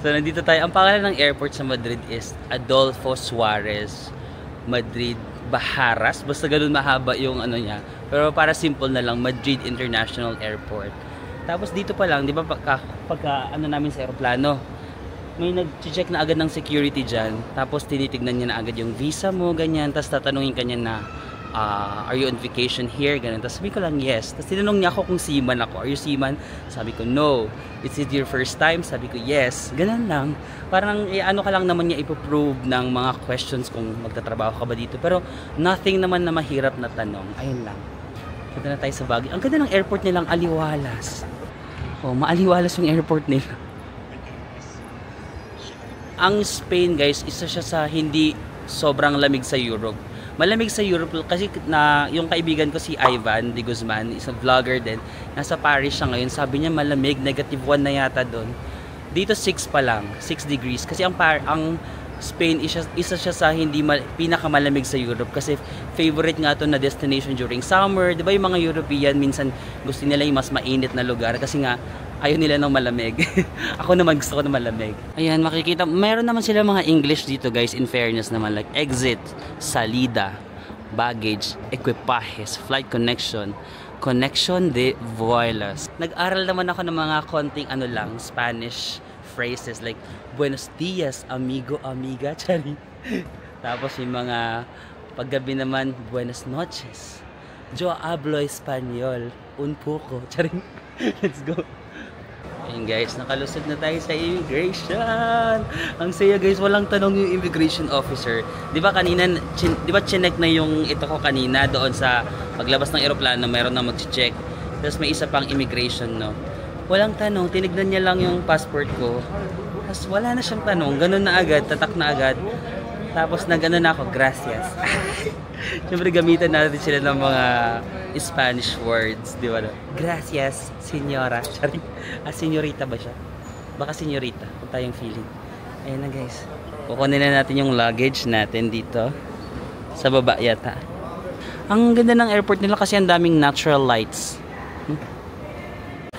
So, nandito tayo. Ang pangalan ng airport sa Madrid is Adolfo Suarez Madrid Baharas. Basta ganun mahaba yung ano niya. Pero para simple na lang, Madrid International Airport. Tapos dito pa lang, di ba pagka ano namin sa aeroplano, may nag-check na agad ng security dyan. Tapos tinitignan niya na agad yung visa mo, ganyan. Tapos tatanungin ka niya na, are you on vacation here? Ganun. Tapos sabi ko lang, yes. Tapos tinanong niya ako kung seaman ako. Are you seaman? Sabi ko, no. Is it your first time? Sabi ko, yes. Ganun lang. Parang ano ka lang naman niya ipoprove ng mga questions kung magtatrabaho ka ba dito. Pero nothing naman na mahirap na tanong. Ayun lang. Punta na tayo sa Baguio. Ang ganda ng airport nilang Aliwalas. Oh, maaliwalas yung airport nila. Ang Spain, guys, isa siya sa hindi sobrang lamig sa Europe. Malamig sa Europe kasi na yung kaibigan ko si Ivan de Guzman, isang vlogger din. Nasa Paris siya ngayon. Sabi niya malamig, -1 na yata doon. Dito 6 pa lang, 6 degrees. Kasi ang Spain isa siya sa hindi pinakamalamig sa Europe kasi favorite nga to na destination during summer. 'Di ba yung mga European minsan gusto nila yung mas mainit na lugar kasi nga ayaw nila ng malamig. Ako naman gusto ko ng malamig. Ayan, makikita, mayroon naman sila mga English dito, guys, in fairness naman, like exit, salida, baggage, equipajes, flight connection, connection de vuelos. Nag-aral naman ako ng mga konting ano lang, Spanish phrases like buenos dias, amigo, amiga, chari. Tapos yung mga paggabi naman, buenas noches. Yo hablo español, un poco, chari. Let's go. Ayun guys, nakalusot na tayo sa immigration. Ang saya guys, walang tanong yung immigration officer. Di ba kanina, di ba chinek na yung ito ko kanina doon sa paglabas ng eroplano, mayroon na mag-check. Tapos may isa pang immigration, no? Walang tanong, tinignan niya lang yung passport ko. Tapos wala na siyang tanong, ganun na agad, tatak na agad. Tapos nag-ano na ako, gracias. Siyempre gamitan natin sila ng mga Spanish words, di ba? Gracias, señora. Señorita ba siya? Baka señorita, kung tayong feeling. Ayan na guys. Kukunin na natin yung luggage natin dito. Sa baba yata. Ang ganda ng airport nila kasi ang daming natural lights.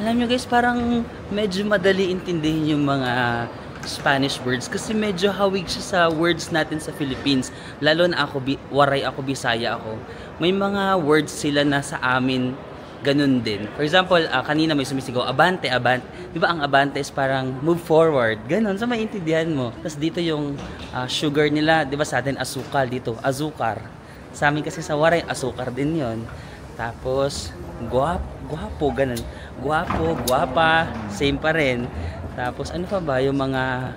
Alam nyo guys, parang medyo madali intindihin yung mga Spanish words kasi medyo hawig siya sa words natin sa Philippines. Lalo na ako, waray ako, Bisaya ako. May mga words sila na sa amin ganun din. For example, kanina may sumisigaw, abante, abante. Di ba ang abante is parang move forward. Ganun, so maintindihan mo. Tapos dito yung sugar nila, di ba sa atin asukal, dito azúcar. Sa amin kasi sa waray, asukar din yon. Tapos, guwapo, ganun. Guwapo, guwapa, same pa rin. Tapos ano pa ba yung mga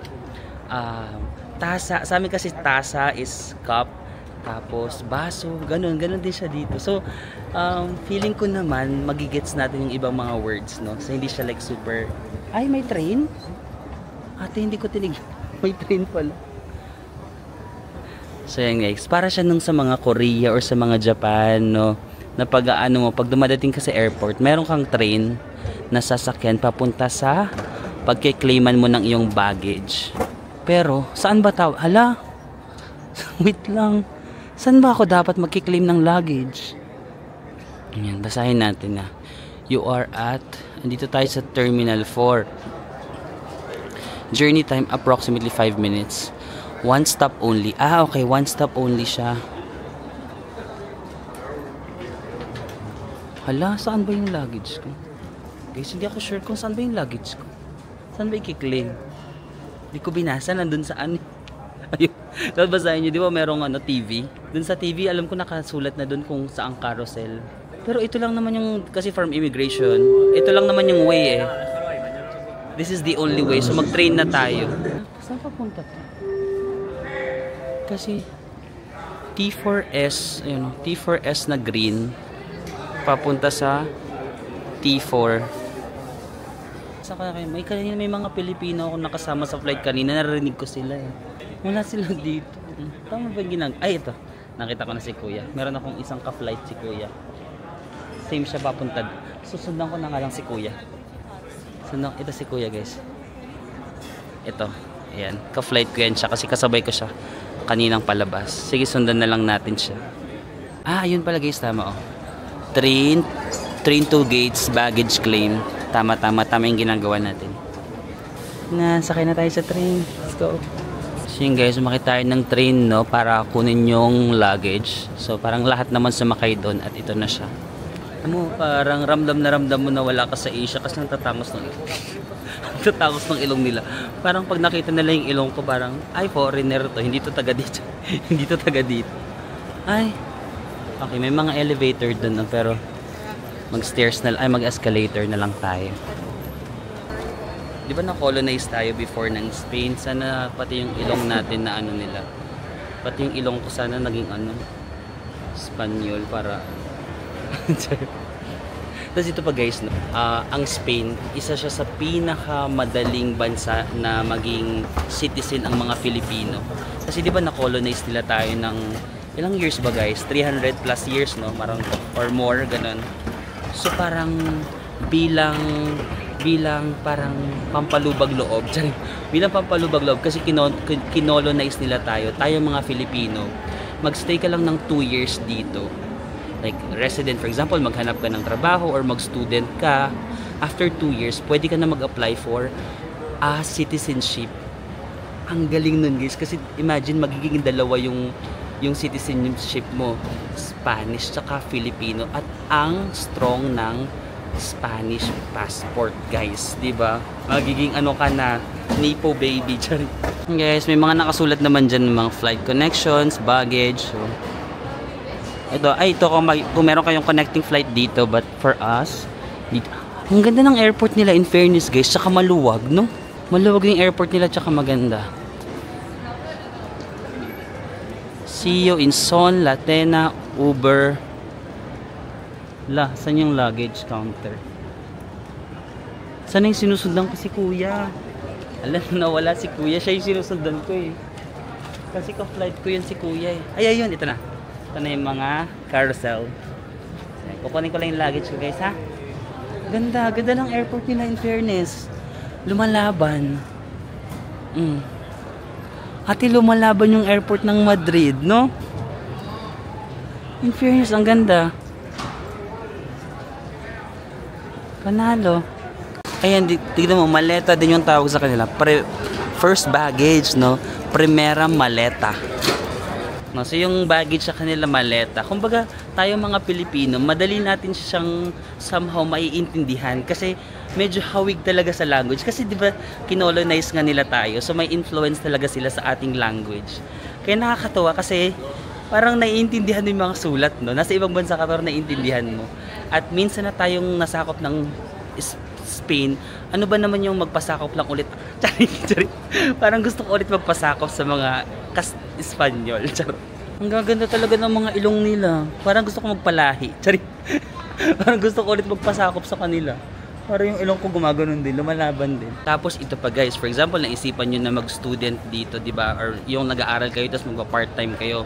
tasa, sa amin kasi tasa is cup, tapos baso, ganun din siya dito. So feeling ko naman magigets natin yung ibang mga words, no? So hindi siya like super, ay may train? Ate hindi ko tinig, may train pala. So yan guys, para siya nung sa mga Korea or sa mga Japan, no? Na pag mo, pag dumadating ka sa airport, meron kang train na sasakyan papunta sa pagkiklaiman mo ng iyong baggage. Pero, saan ba tawag? Hala? Wait lang. Saan ba ako dapat magkiklaim ng luggage? Ayan, basahin natin na. You are at, andito tayo sa Terminal 4. Journey time approximately 5 minutes. One stop only. Ah, okay. One stop only siya. Hala, saan ba yung luggage ko? Guys, hindi ako sure kung saan ba yung luggage ko. Saan ba i-claim? Hindi ko binasa, nandun saan. Ayun, dapat basahin nyo, di ba merong TV? Dun sa TV, alam ko nakasulat na dun kung saang carousel. Pero ito lang naman yung, kasi from immigration, ito lang naman yung way eh. This is the only way, so mag-train na tayo. Saan papunta to? Kasi T4S, ayun, T4S na green, papunta sa T4. May mga Pilipino ako nakasama sa flight kanina, narinig ko sila eh. Wala sila dito. Tama ba yung ay ito, nakita ko na si kuya. Meron akong isang ka-flight si kuya. Same siya papunta. Susundan ko na nga lang si kuya. Ito si kuya guys. Ito, ayan, ka-flight ko yan siya kasi kasabay ko siya kaninang palabas. Sige, sundan na lang natin siya. Ayun pala guys, tama oh. Train to gates baggage claim. Tama yung ginagawa natin. Sakay na tayo sa train. Let's go. So yun guys, sumakay tayo ng train, no, para kunin yung luggage. So parang lahat naman sumakay doon at ito na siya. Parang ramdam mo na wala ka sa Asia kasi natatangos ng ilong. Natatangos ng ilong nila. Parang pag nakita nila yung ilong ko, parang ay foreigner to, hindi to taga dito. Hindi to taga dito. Ay. Okay, may mga elevator doon, no, pero mag-stairs na ay mag-escalator na lang tayo. Di ba na-colonize tayo before ng Spain? Sana pati yung ilong natin na nila. Pati yung ilong ko sana naging Espanyol para Tapos ito pa guys, no? Ang Spain, isa siya sa pinakamadaling bansa na maging citizen ang mga Filipino. Kasi di ba na-colonize nila tayo ng ilang years ba guys? 300 plus years, no? Marang, or more, ganun. So parang bilang parang pampalubag loob. Bilang pampalubag loob kasi kinolonize nila tayo mga Filipino. Magstay ka lang ng 2 years dito. Like resident, for example, maghanap ka ng trabaho or mag-student ka. After 2 years, pwede ka na mag-apply for citizenship. Ang galing nun guys kasi imagine magiging dalawa yung citizenship mo, Spanish tsaka Filipino, at ang strong ng Spanish passport guys, di ba? Magiging ka na, Nepo baby. Guys, may mga nakasulat naman dyan, mga flight connections, baggage. So, ito kung meron kayong connecting flight dito, but for us, dito, Ang ganda ng airport nila, in fairness guys, tsaka maluwag, no? Maluwag yung airport nila, tsaka maganda. See you in Son, Latena, Uber. Saan yung luggage counter? Saan yung sinusundan ko si kuya? Alam mo na wala si kuya, siya yung sinusundan ko eh. Kasi ka-flight ko yun si kuya eh. Ay, ayun, ito na. Ito na yung mga carousel. Kukunin ko lang yung luggage ko guys ha. Ganda, ganda ng airport nila in fairness. Lumalaban. Ate, lumalaban yung airport ng Madrid, no? In fairness, ang ganda. Panalo. Ayan, tignan mo, maleta din yung tawag sa kanila. First baggage, no? Primera maleta. No, so yung baggage sa kanila maleta. Kumbaga, tayo mga Pilipino, madali natin siyang somehow maiintindihan kasi medyo hawig talaga sa language. Kasi 'di ba, kinolonize nga nila tayo. So may influence talaga sila sa ating language. Kaya nakakatuwa kasi parang naiintindihan mo yung mga sulat, no? Nasa ibang bansa ka pero naiintindihan mo. At minsan na tayong nasakop ng Spain, ano ba naman yung magpasakop lang ulit? Charing. Parang gusto ko ulit magpasakop sa mga Espanyol. Ang gaganda talaga ng mga ilong nila. Parang gusto ko magpalahi. Charing. Parang gusto ko ulit magpasakop sa kanila. Parang yung ilong ko gumaganon din, lumalaban din. Tapos ito pa guys, for example, naisipan nyo na mag-student dito, di ba? Or yung nag-aaral kayo, tapos magpa-part-time kayo.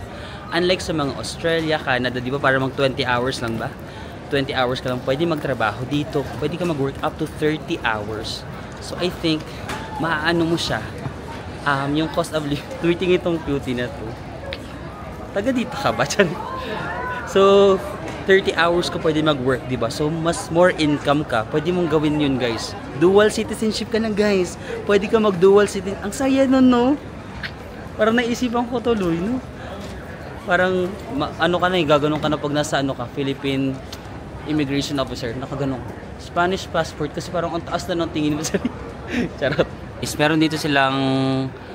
Unlike sa mga Australia, Canada, di ba? Para mag 20 hours lang ba? 20 hours ka lang pwede magtrabaho dito. Pwede ka mag-work up to 30 hours. So I think, maaano mo siya. Yung cost of living, tweeting itong cutie na to. Taga dito ka ba? So, 30 hours ka pwede mag-work, diba? So, mas more income ka. Pwede mong gawin yun, guys. Dual citizenship ka na, guys. Pwede ka mag-dual citizenship. Ang saya nun, no? Parang naisipan ko tuloy, no? Parang, ano ka na eh, gaganon ka na pag nasa ano ka, Philippine immigration officer. Nakaganong. Spanish passport kasi parang ang taas na ng tingin mo sa charot. Is meron dito silang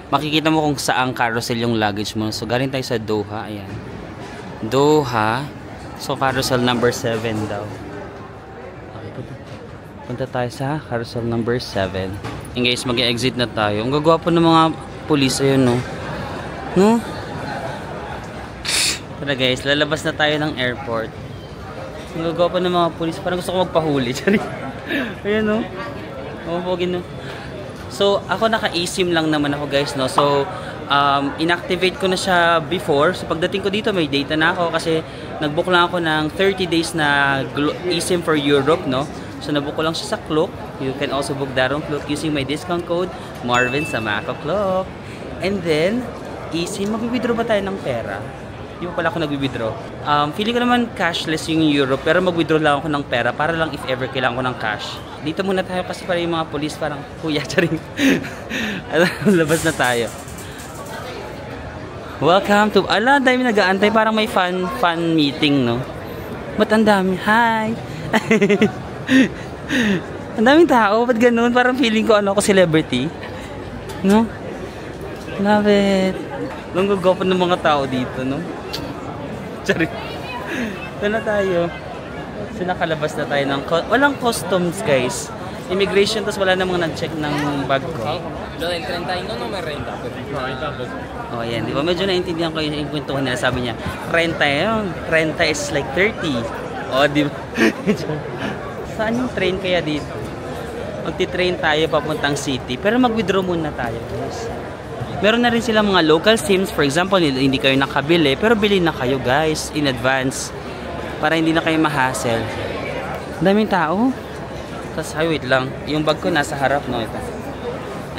makikita mo kung saang carousel yung luggage mo. So galing tayo sa Doha, ayan. Doha. So carousel number 7 daw. Okay, punta tayo sa carousel number 7. And guys, mag-exit na tayo. Ang gagwapo ng mga police, ayun, no. No? Tara guys, lalabas na tayo ng airport. Ang gagwapo ng mga police, parang gusto ko magpahuli. Ayan, no. Mapapagin, no. So, ako naka-eSIM lang naman ako guys, no. So, inactivate ko na siya before. So, pagdating ko dito, may data na ako kasi nag-book lang ako ng 30 days na eSIM for Europe, no. So, nabook ko lang siya sa Klook. You can also book that on Klook using my discount code, Marvin sa Mako Klook. And then, eSIM, mag-withdraw ba tayo ng pera? Hindi pa pala ako nag-withdraw. Feeling ko naman cashless yung Europe, pero mag-withdraw lang ako ng pera para lang if ever kailangan ko ng cash. Dito muna tayo kasi para yung mga police parang, kuya, charing. Labas na tayo. Welcome to, ala, dami nag-aantay, parang may fun meeting, no? Ba't ang dami? Hi! Ang daming tao, ba't ganun? Parang feeling ko ano ako celebrity. No? Love it. Nanggugopan ng mga tao dito, no? Charing. Ito na tayo. So nakalabas na tayo ng walang customs guys. Immigration, tapos wala namang nag-check ng bag ko. Lo del 31 no me renta, pero ahorita pues. Oh, yan, di ba? Medyo naintindihan ko yung kwentuhan nila. Sabi niya, renta yun. Renta is like 30. Oh, di ba? Saan yung train kaya dito? Magti-train tayo papuntang city. Pero mag-withdraw muna tayo, guys. Meron na rin silang mga local SIMs. For example, hindi kayo nakabili, pero bili na kayo, guys, in advance. Para hindi na kayo ma-hassle. Daming tao. Tapos, wait lang. Yung bag ko nasa harap, no? Ito.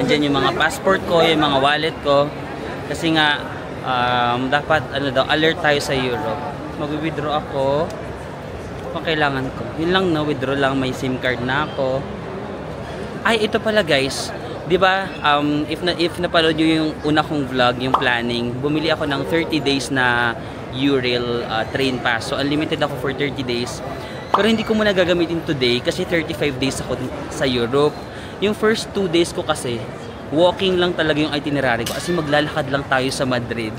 Andyan yung mga passport ko, yung mga wallet ko. Kasi nga, dapat, ano daw, alert tayo sa Europe. Mag-withdraw ako. Kung kailangan ko. Yun lang, no? Withdraw lang. May SIM card na ako. Ay, ito pala, guys. Diba, if napanood nyo yung una kong vlog, yung planning, bumili ako ng 30 days na Eurail train pass. So, unlimited ako for 30 days. Pero hindi ko muna gagamitin today kasi 35 days ako sa Europe. Yung first 2 days ko kasi, walking lang talaga yung itinerary ko. Kasi maglalakad lang tayo sa Madrid.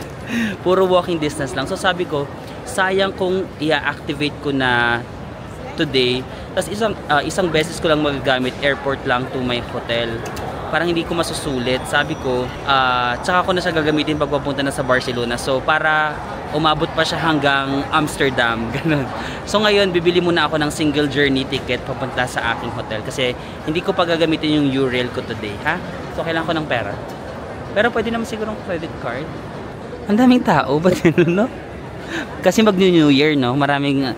Puro walking distance lang. So, sabi ko, sayang kung i-activate ko na today Tapos isang beses ko lang magagamit, airport lang to my hotel. Parang hindi ko masusulit. Sabi ko, tsaka ko na siya gagamitin pag papunta na sa Barcelona. So para umabot pa siya hanggang Amsterdam, ganun. So ngayon, bibili muna ako ng single journey ticket papunta sa aking hotel. Kasi hindi ko pa gagamitin yung Eurail ko today, ha? So kailangan ko ng pera. Pero pwede naman sigurong credit card. Ang daming tao, ba't yun, no? Kasi mag-New Year, no? Maraming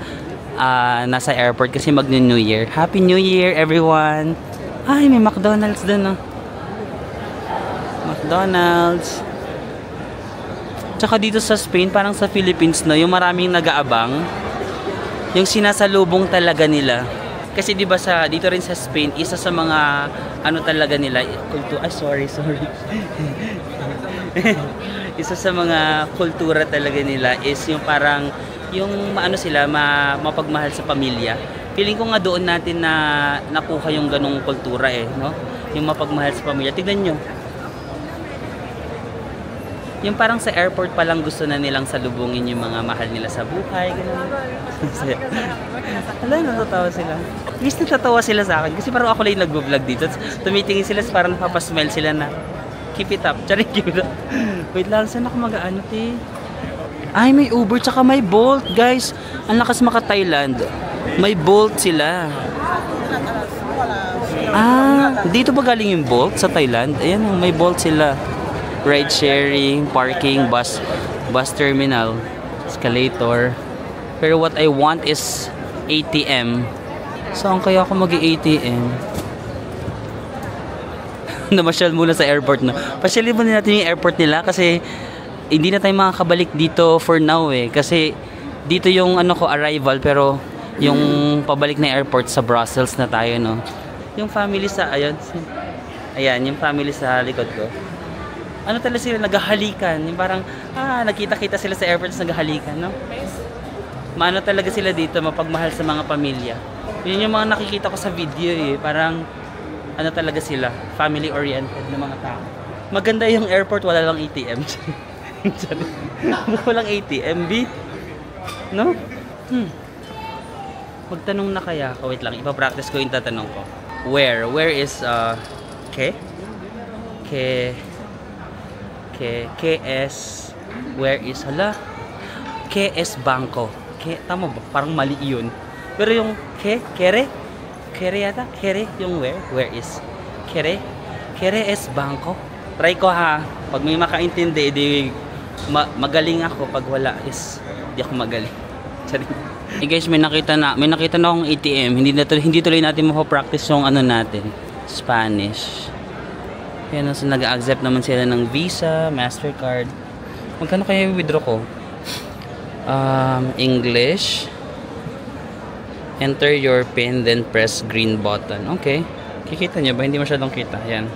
nasa airport kasi mag-New Year. Happy New Year, everyone! Ay, may McDonald's dun, no? McDonald's. Tsaka dito sa Spain, parang sa Philippines, no? Yung maraming nag-aabang. Yung sinasalubong talaga nila. Kasi di ba dito rin sa Spain, isa sa mga ano talaga nila, sorry. Isa sa mga kultura talaga nila is yung parang yung sila mapagmahal sa pamilya. Feeling ko nga doon natin na nakuha yung ganong kultura no? Yung mapagmahal sa pamilya. Tignan nyo. Yung parang sa airport pa lang gusto na nilang salubungin yung mga mahal nila sa buhay. Hala, natatawa sila. At least natatawa sila sa akin. Kasi parang ako lang yung nag-vlog dito. Tumitingin sila, parang napapasmile sila na keep it up. Charing, keep it up. Wait lang, saan ako mag-ano, te? Ay, may Uber tsaka may Bolt, guys. Ang lakas maka-Thailand. May Bolt sila. Dito ba galing yung Bolt sa Thailand? Ayan, may Bolt sila. Ride sharing, parking, bus terminal, escalator. Pero what I want is ATM. Saan kaya ako mag-ATM? Namasyal muna sa airport, no? Pasyalin muna natin yung airport nila kasi hindi na tayo makakabalik dito for now kasi dito yung arrival, pero yung pabalik na airport sa Brussels na tayo, no? Yung family sa ayan, yung family sa likod ko. Talaga sila naghahalikan, yung parang nakita-kita sila sa airport naghahalikan, no? Maano talaga sila dito, mapagmahal sa mga pamilya. Yun yung mga nakikita ko sa video parang talaga sila, family oriented na mga tao. Maganda yung airport, wala lang ATM. Walang ATM, B? No? Magtanong na kaya ako. Wait lang, ipapractice ko yung tatanong ko. Where is KS, where is, KS Banco. Tama ba? Parang mali yun. Pero yung Kere yata? Kere yung where is. Kere es Banco. Try ko, ha. Pag may makaintindi, magaling ako. Pag wala is, di ako magaling. Hey guys, may nakita na akong ATM. Hindi tuloy natin mapapractice yung natin, Spanish. Yan, so nag-accept naman sila ng Visa, Mastercard. Magkano kaya withdraw ko? English. Enter your PIN, then press green button. Okay. Kikita nyo ba? Hindi masyadong kita. Yan.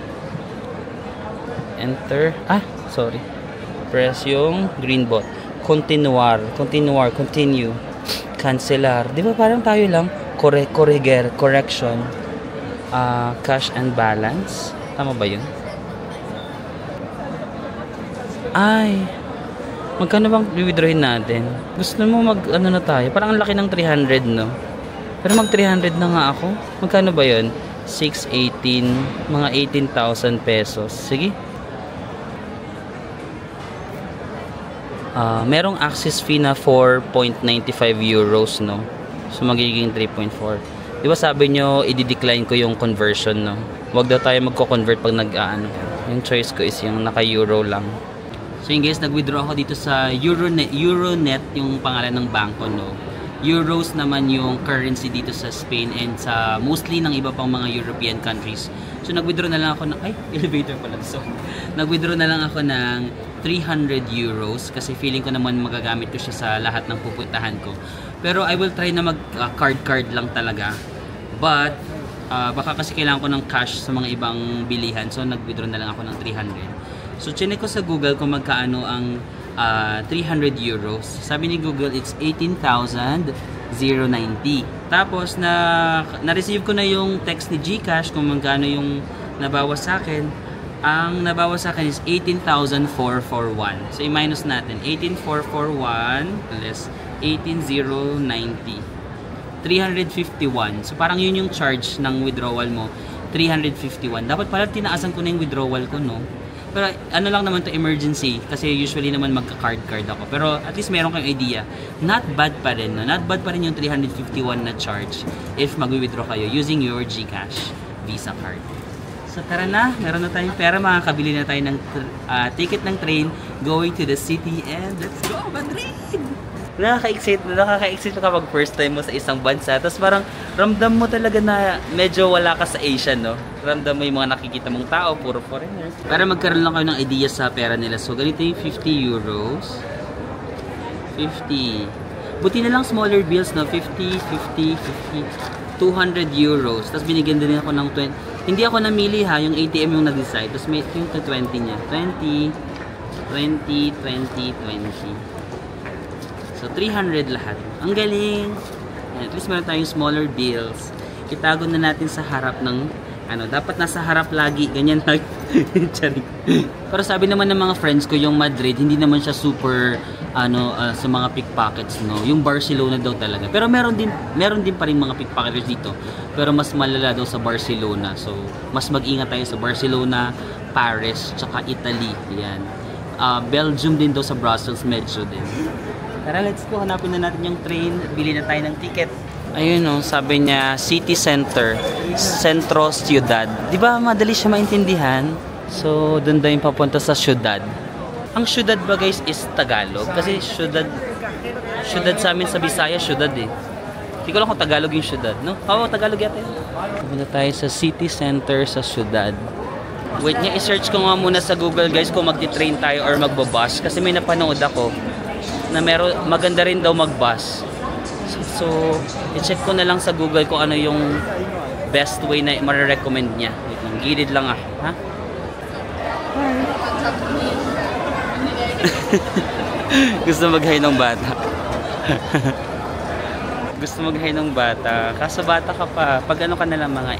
Enter. Sorry. Press yung green button. Continue. Cancelar. Di ba parang tayo lang? Correction. Cash and balance. Tama ba yun? Ay, magkano bang i-withdrawin natin? Gusto mo na tayo? Parang ang laki ng 300, no? Pero mag 300 na nga ako. Magkano ba yun? 618, mga 18,000 pesos. Sige. Merong access fee na 4.95 euros, no? So magiging 3.4. Di ba sabi nyo, i-decline ko yung conversion, no? Huwag daw tayo magko-convert pag yung choice ko is yung naka-euro lang. So yun guys, nag-withdraw ako dito sa Euronet yung pangalan ng bangko, no? Euros naman yung currency dito sa Spain and sa mostly ng iba pang mga European countries. So nag-withdraw na lang ako ng elevator pala. So nag-withdraw na lang ako ng 300 euros kasi feeling ko naman magagamit ko siya sa lahat ng pupuntahan ko. Pero I will try na mag card lang talaga. But baka kasi kailangan ko ng cash sa mga ibang bilihan. So nag-withdraw na lang ako ng 300. So, chinek ko sa Google kung magkaano ang 300 euros. Sabi ni Google, it's 18,090. Tapos, na-receive ko na yung text ni GCash kung magkano yung nabawas sa akin. Ang nabawas sa akin is 18,441. So, i-minus natin. 18,441 less 18,090. 351. So parang yun yung charge ng withdrawal mo, 351. Dapat pala tinaasan ko na yung withdrawal ko, no? Pero ano lang naman to, emergency, kasi usually naman magka-card ako. Pero at least meron kayong idea. Not bad pa rin, no? Not bad pa rin yung 351 na charge if mag-withdraw kayo using your GCash Visa card. So tara na, meron na tayong pera, makakabili na tayo ng ticket ng train going to the city, and let's go Madrid! Nakaka-excite kapag first time mo sa isang bansa. Tapos parang ramdam mo talaga na medyo wala ka sa Asia, no? Ramdam mo yung mga nakikita mong tao, puro foreigner. Para magkaroon lang kayo ng idea sa pera nila. So ganito yung 50 euros. 50. Buti na lang smaller bills, no? 50, 50, 50. 200 euros. Tapos binigyan din ako ng 20. Hindi ako namili ha, yung ATM yung nag-decide. Tapos may yung 20 niya. 20, 20, 20, 20. So, 300 lahat. Ang galing! At least meron tayong smaller bills. Itago na natin sa harap ng, dapat nasa harap lagi. Ganyan lang. Pero sabi naman ng mga friends ko, yung Madrid, hindi naman siya super, sa mga pickpockets, no? Yung Barcelona daw talaga. Pero meron din pa rin mga pickpocketers dito. Pero mas malala daw sa Barcelona. So, mas mag-ingat tayo sa Barcelona, Paris, tsaka Italy. Yan. Belgium din daw sa Brussels, medyo din. Tara, let's go. Hanapin na natin yung train. Bili na tayo ng ticket. Ayun, no, sabi niya, City Center, Centro Ciudad. Di ba madali siya maintindihan? So, doon daw yung papunta sa Ciudad. Ang Ciudad ba guys is Tagalog? Kasi Ciudad sa amin sa Bisaya, Ciudad eh. Hindi ko lang kung Tagalog yung Ciudad, no? Oo, Tagalog yata yun. Pupunta tayo sa City Center sa Ciudad. Wait niya, i-search ko nga muna sa Google guys kung magti-train tayo or magbabus. Kasi may napanood ako na maganda rin daw mag-bus. So, i-check ko na lang sa Google kung ano yung best way na marirecommend niya. Gilid lang ha? Gusto mag-hi ng bata. Gusto mag-hi ng bata. Kaso bata ka pa. Pag ano ka na lang, mga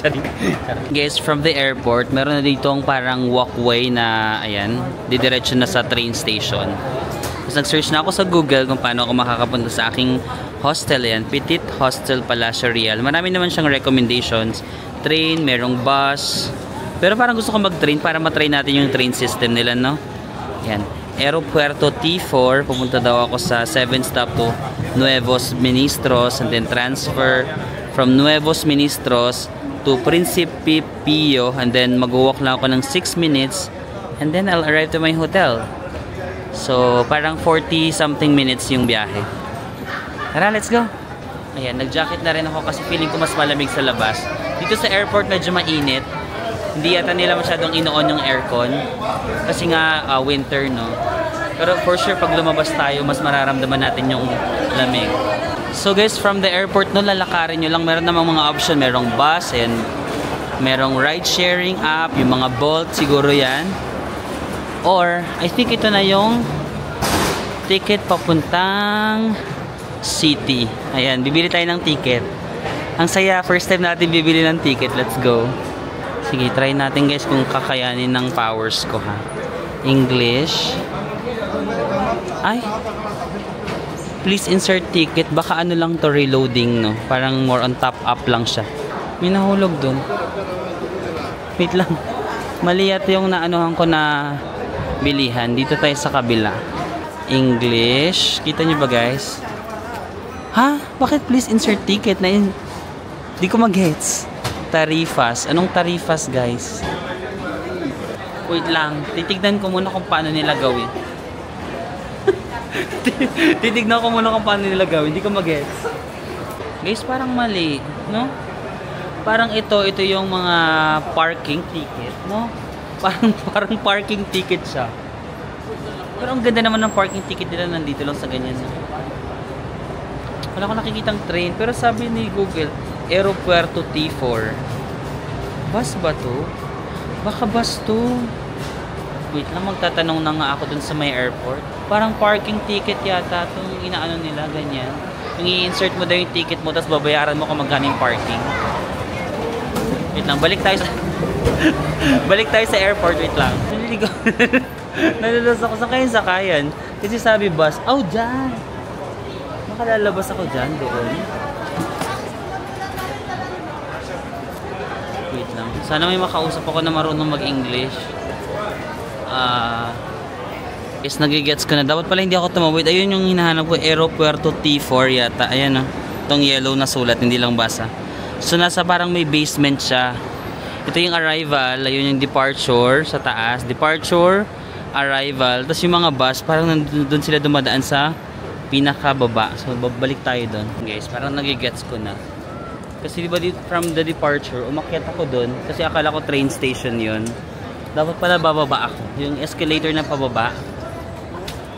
18. Guys, from the airport, meron na ditong parang walkway na, ayan, didiretso na sa train station. Tapos nag-search na ako sa Google kung paano ako makakapunta sa aking hostel. Yan, Petit Hostel Palacio Real. Marami naman siyang recommendations. Train, merong bus. Pero parang gusto ko mag-train para matry natin yung train system nila, no? Yan. Aeropuerto T4. Pupunta daw ako sa 7th stop to Nuevos Ministros. And then transfer from Nuevos Ministros to Principe Pio. And then mag-walk lang ako ng 6 minutes. And then I'll arrive to my hotel. So, parang 40 something minutes yung biyahe. Tara, let's go! Ayan, nag-jacket na rin ako kasi feeling ko mas malamig sa labas. Dito sa airport medyo mainit. Hindi yata nila masyadong ino-on yung aircon. Kasi nga winter, no? Pero for sure, pag lumabas tayo, mas mararamdaman natin yung lamig. So guys, from the airport, no, lalakarin nyo lang. Meron namang mga option. Merong bus and merong ride-sharing app. Yung mga Bolt, siguro yan. Or, I think ito na yung ticket papuntang city. Ayan, bibili tayo ng ticket. Ang saya, first time natin bibili ng ticket. Let's go. Sige, try natin guys kung kakayanin ng powers ko ha. English. Ay! Please insert ticket. Baka ano lang to, reloading, no? Parang more on top up lang siya. May nahulog dun. Wait lang. Mali yata yung naanuhan ko na bilihan. Dito tayo sa kabila. English. Kita nyo ba guys? Ha? Bakit please insert ticket? Di ko mag-gets. Tarifas. Anong tarifas guys? Wait lang. Titignan ko muna kung paano nila gawin. Titignan ko muna kung paano nila gawin. Di ko mag-gets. Guys, parang mali. No? Parang ito yung mga parking ticket. No? Parang parking ticket siya. Pero ang ganda naman ng parking ticket nila, nandito lang sa ganyan. Wala akong nakikitang train. Pero sabi ni Google, Aeropuerto T4. Bus ba to? Baka bus to. Wait lang, magtatanong na nga ako dun sa may airport. Parang parking ticket yata itong inaano nila, ganyan. Yung i-insert mo daw yung ticket mo, tapos babayaran mo kung magkano yung parking. Wait lang, balik tayo sa balik tayo sa airport, wait lang. Naliligaw. Nalulus ako sa kayong sakayan. Kasi sabi bus, oh dyan. Makalalabas ako dyan, doon. Sana may makausap ako na marunong mag-English. Is nagigets ko na. Dapat pala hindi ako tumawid. Ayun yung hinahanap ko. Aeropuerto T4 yata. Ayan o. Itong yellow na sulat. Hindi lang basa. So nasa parang may basement siya. Ito yung arrival. Ayun yung departure sa taas. Departure, arrival. Tapos yung mga bus, parang nandun sila dumadaan sa pinakababa. So babalik tayo doon. Guys, parang nagigets ko na. Kasi diba from the departure, umakyat ako doon. Kasi akala ko train station yun. Dapat pala bababa ako. Yung escalator na pababa.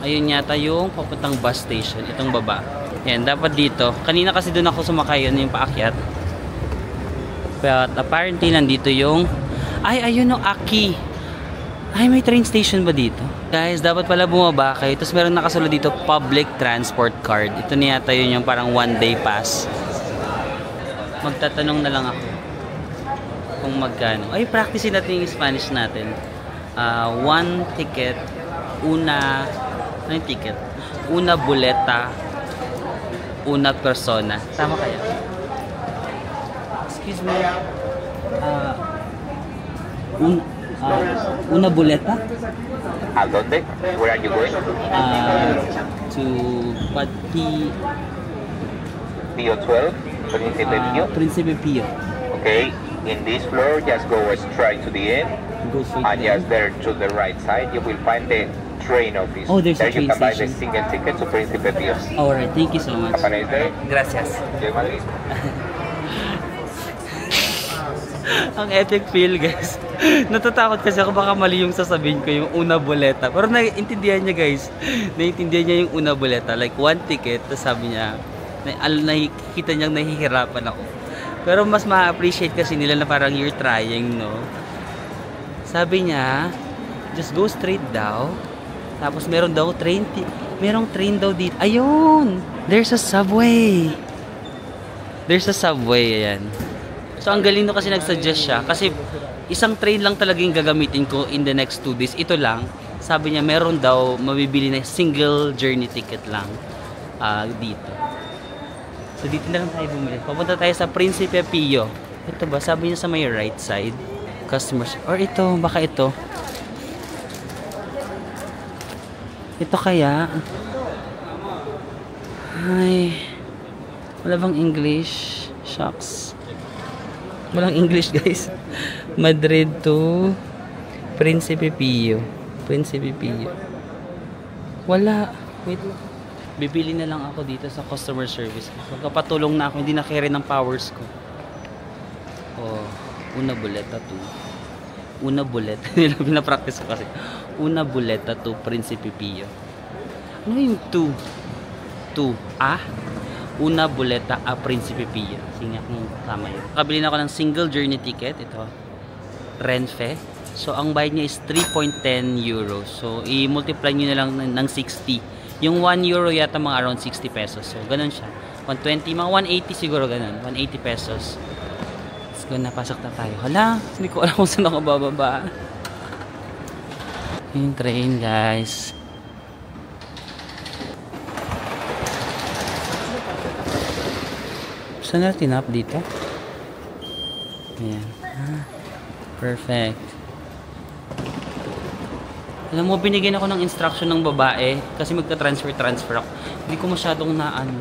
Ayun yata yung papuntang bus station. Itong baba. Yan, dapat dito. Kanina kasi doon ako sumakay. Yun yung paakyat. But apparently nandito yung... Ay, ayun yung Aki. Ay, may train station ba dito? Guys, dapat pala bumaba kayo. Tapos meron nakasulod dito, public transport card. Ito na yata yun yung parang one-day pass. Magtatanong na lang ako kung magkano. Ay, practicein natin yung Spanish natin. One ticket, una... Ano yung ticket? Una boleta, una persona. Tama kaya? Excuse me. Una boleta? ¿A dónde? Where are you going? To Pati... Pio 12, Príncipe Pio. Príncipe Pio. Okay, in this floor, just go straight to the end. Go straight And just there to the right side, you will find the train office. Oh, there's a there you train can buy the station. single ticket to Príncipe Pio. Alright, thank you so much. Have a nice day. Gracias. Lleva Madrid. Ang epic feel, guys. Natatakot kasi ako baka mali yung sasabihin ko, yung una boleta. Pero naiintindihan niya, guys. Naiintindihan niya yung una boleta. Like, one ticket, tapos sabi niya, nakikita niyang nahihirapan ako. Pero mas ma-appreciate kasi nila na parang you're trying, no? Sabi niya, just go straight daw. Tapos meron daw merong train daw dito. Ayun! There's a subway. There's a subway, ayan. So, ang galing no kasi nagsuggest siya. Kasi, isang train lang talaga yung gagamitin ko in the next 2 days. Ito lang. Sabi niya, meron daw mabibili na single journey ticket lang dito. So, dito na lang tayo bumili. Papunta tayo sa Príncipe Pio. Ito ba? Sabi niya sa may right side. Customers. Or ito, baka ito. Ito kaya? Ay. Wala bang English? Shucks. Walang English, guys. Madrid to Príncipe Pio. Príncipe Pio. Wala. Wait lang. Bibili na lang ako dito sa customer service. Magkapatulong na ako. Hindi na carry ng powers ko. Oh. Una boleta to. Una boleta. Pinapractice ko kasi. Una boleta to Príncipe Pio. Ano yung 2? 2. Una boleta a Príncipe Pio. Sige kung tama yun. Kabili na ako ng single journey ticket. Ito. Renfe. So, ang bayad niya is 3.10 euros. So, i-multiply nyo na lang ng 60. Yung 1 euro yata mga around 60 pesos. So, ganun siya. 120, mga 180 siguro ganun. 180 pesos. Let's go na, pasok na tayo. Hala, hindi ko alam kung saan ako bababa. Yung train, guys. Saan na tinap dito? Ayan. Perfect. Alam mo, binigyan ako ng instruction ng babae kasi magta-transfer ako. Hindi ko masyadong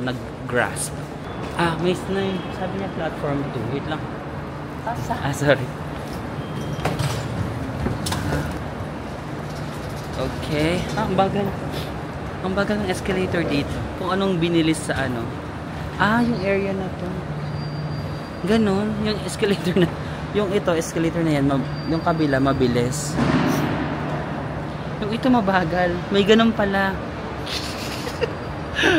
nag-grasp. May sabi niya platform 2. Wait lang. Sorry. Okay. Ang bagal. Ang bagal ng escalator dito. Kung anong binilis sa ano. Yung area na to. Ganon. Yung escalator na. Yung ito, escalator na yan. Yung kabila, mabilis. Yung ito mabagal. May ganun pala.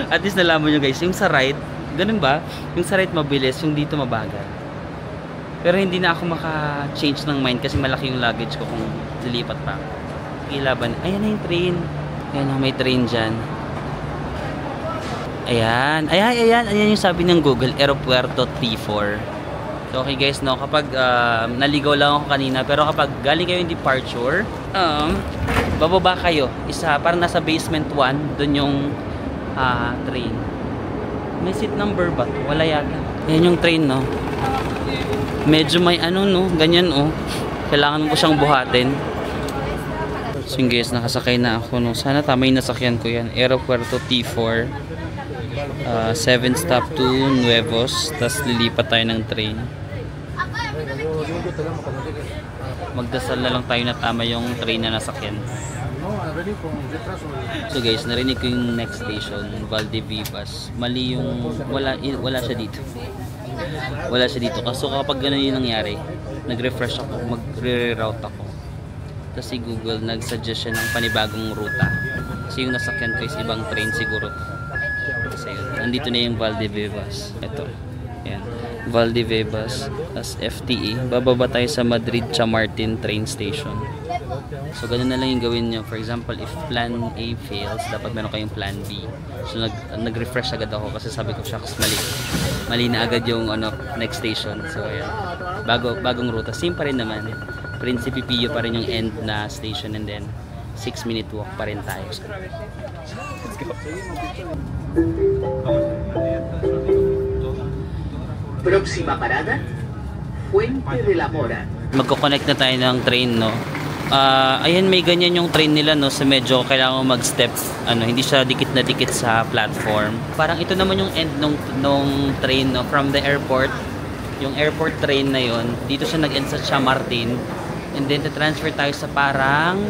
At least nalaman nyo guys. Yung sa right, ganun ba? Yung sa right mabilis, yung dito mabagal. Pero hindi na ako maka-change ng mind kasi malaki yung luggage ko kung lilipat pa. Ilaban. Ayan na yung train. Ayan may train dyan. Ayan. Ayan yung sabi ng Google, Aeropuerto T4. So, okay guys, no, kapag naligaw lang ako kanina, pero kapag galing kayo yung departure, bababa kayo. Parang nasa basement 1, dun yung train. May seat number ba? Wala yata. Ayan yung train, no. Medyo may ano no, ganyan oh. Kailangan mo siyang buhatin. So guys, nakasakay na ako no. Sana tama yung nasakyan ko yan. Aeropuerto T4. 7 stop to Nuevos. Tapos lilipat tayo ng train. Magdasal na lang tayo na tama yung train na nasakyan. So guys, narinig ko yung next station, Valdevivas. Mali yung, wala siya dito. Wala siya dito. Kaso kapag gano'n yung nangyari, nag-refresh ako, mag-reroute ako. Tapos si Google nag-suggest siya ng panibagong ruta. Kasi yung nasakyan ko is ibang train siguro. Kasi yun, nandito na yung Valdevivas. Ito. Ayan. Valdevivas. Tapos FTE. Bababa tayo sa Madrid Chamartin train station. So ganun na lang yung gawin nyo. For example, if plan A fails, dapat meron kayong plan B. So nag-refresh agad ako kasi sabi ko, shucks, mali na agad yung next station. So ayan. Bagong ruta. Same pa rin naman. Principe Pio pa rin yung end na station, and then 6-minute walk pa rin tayo. So, let's go. Próxima parada, Fuente de la Mora. Magko-connect na tayo ng train, no? Ayan, may ganyan yung train nila, no? So medyo kailangan mag-step, hindi siya dikit na dikit sa platform. Parang ito naman yung end nung train, no? From the airport, yung airport train na yon, dito siya nag-end sa Chamartin. And then transfer tayo sa parang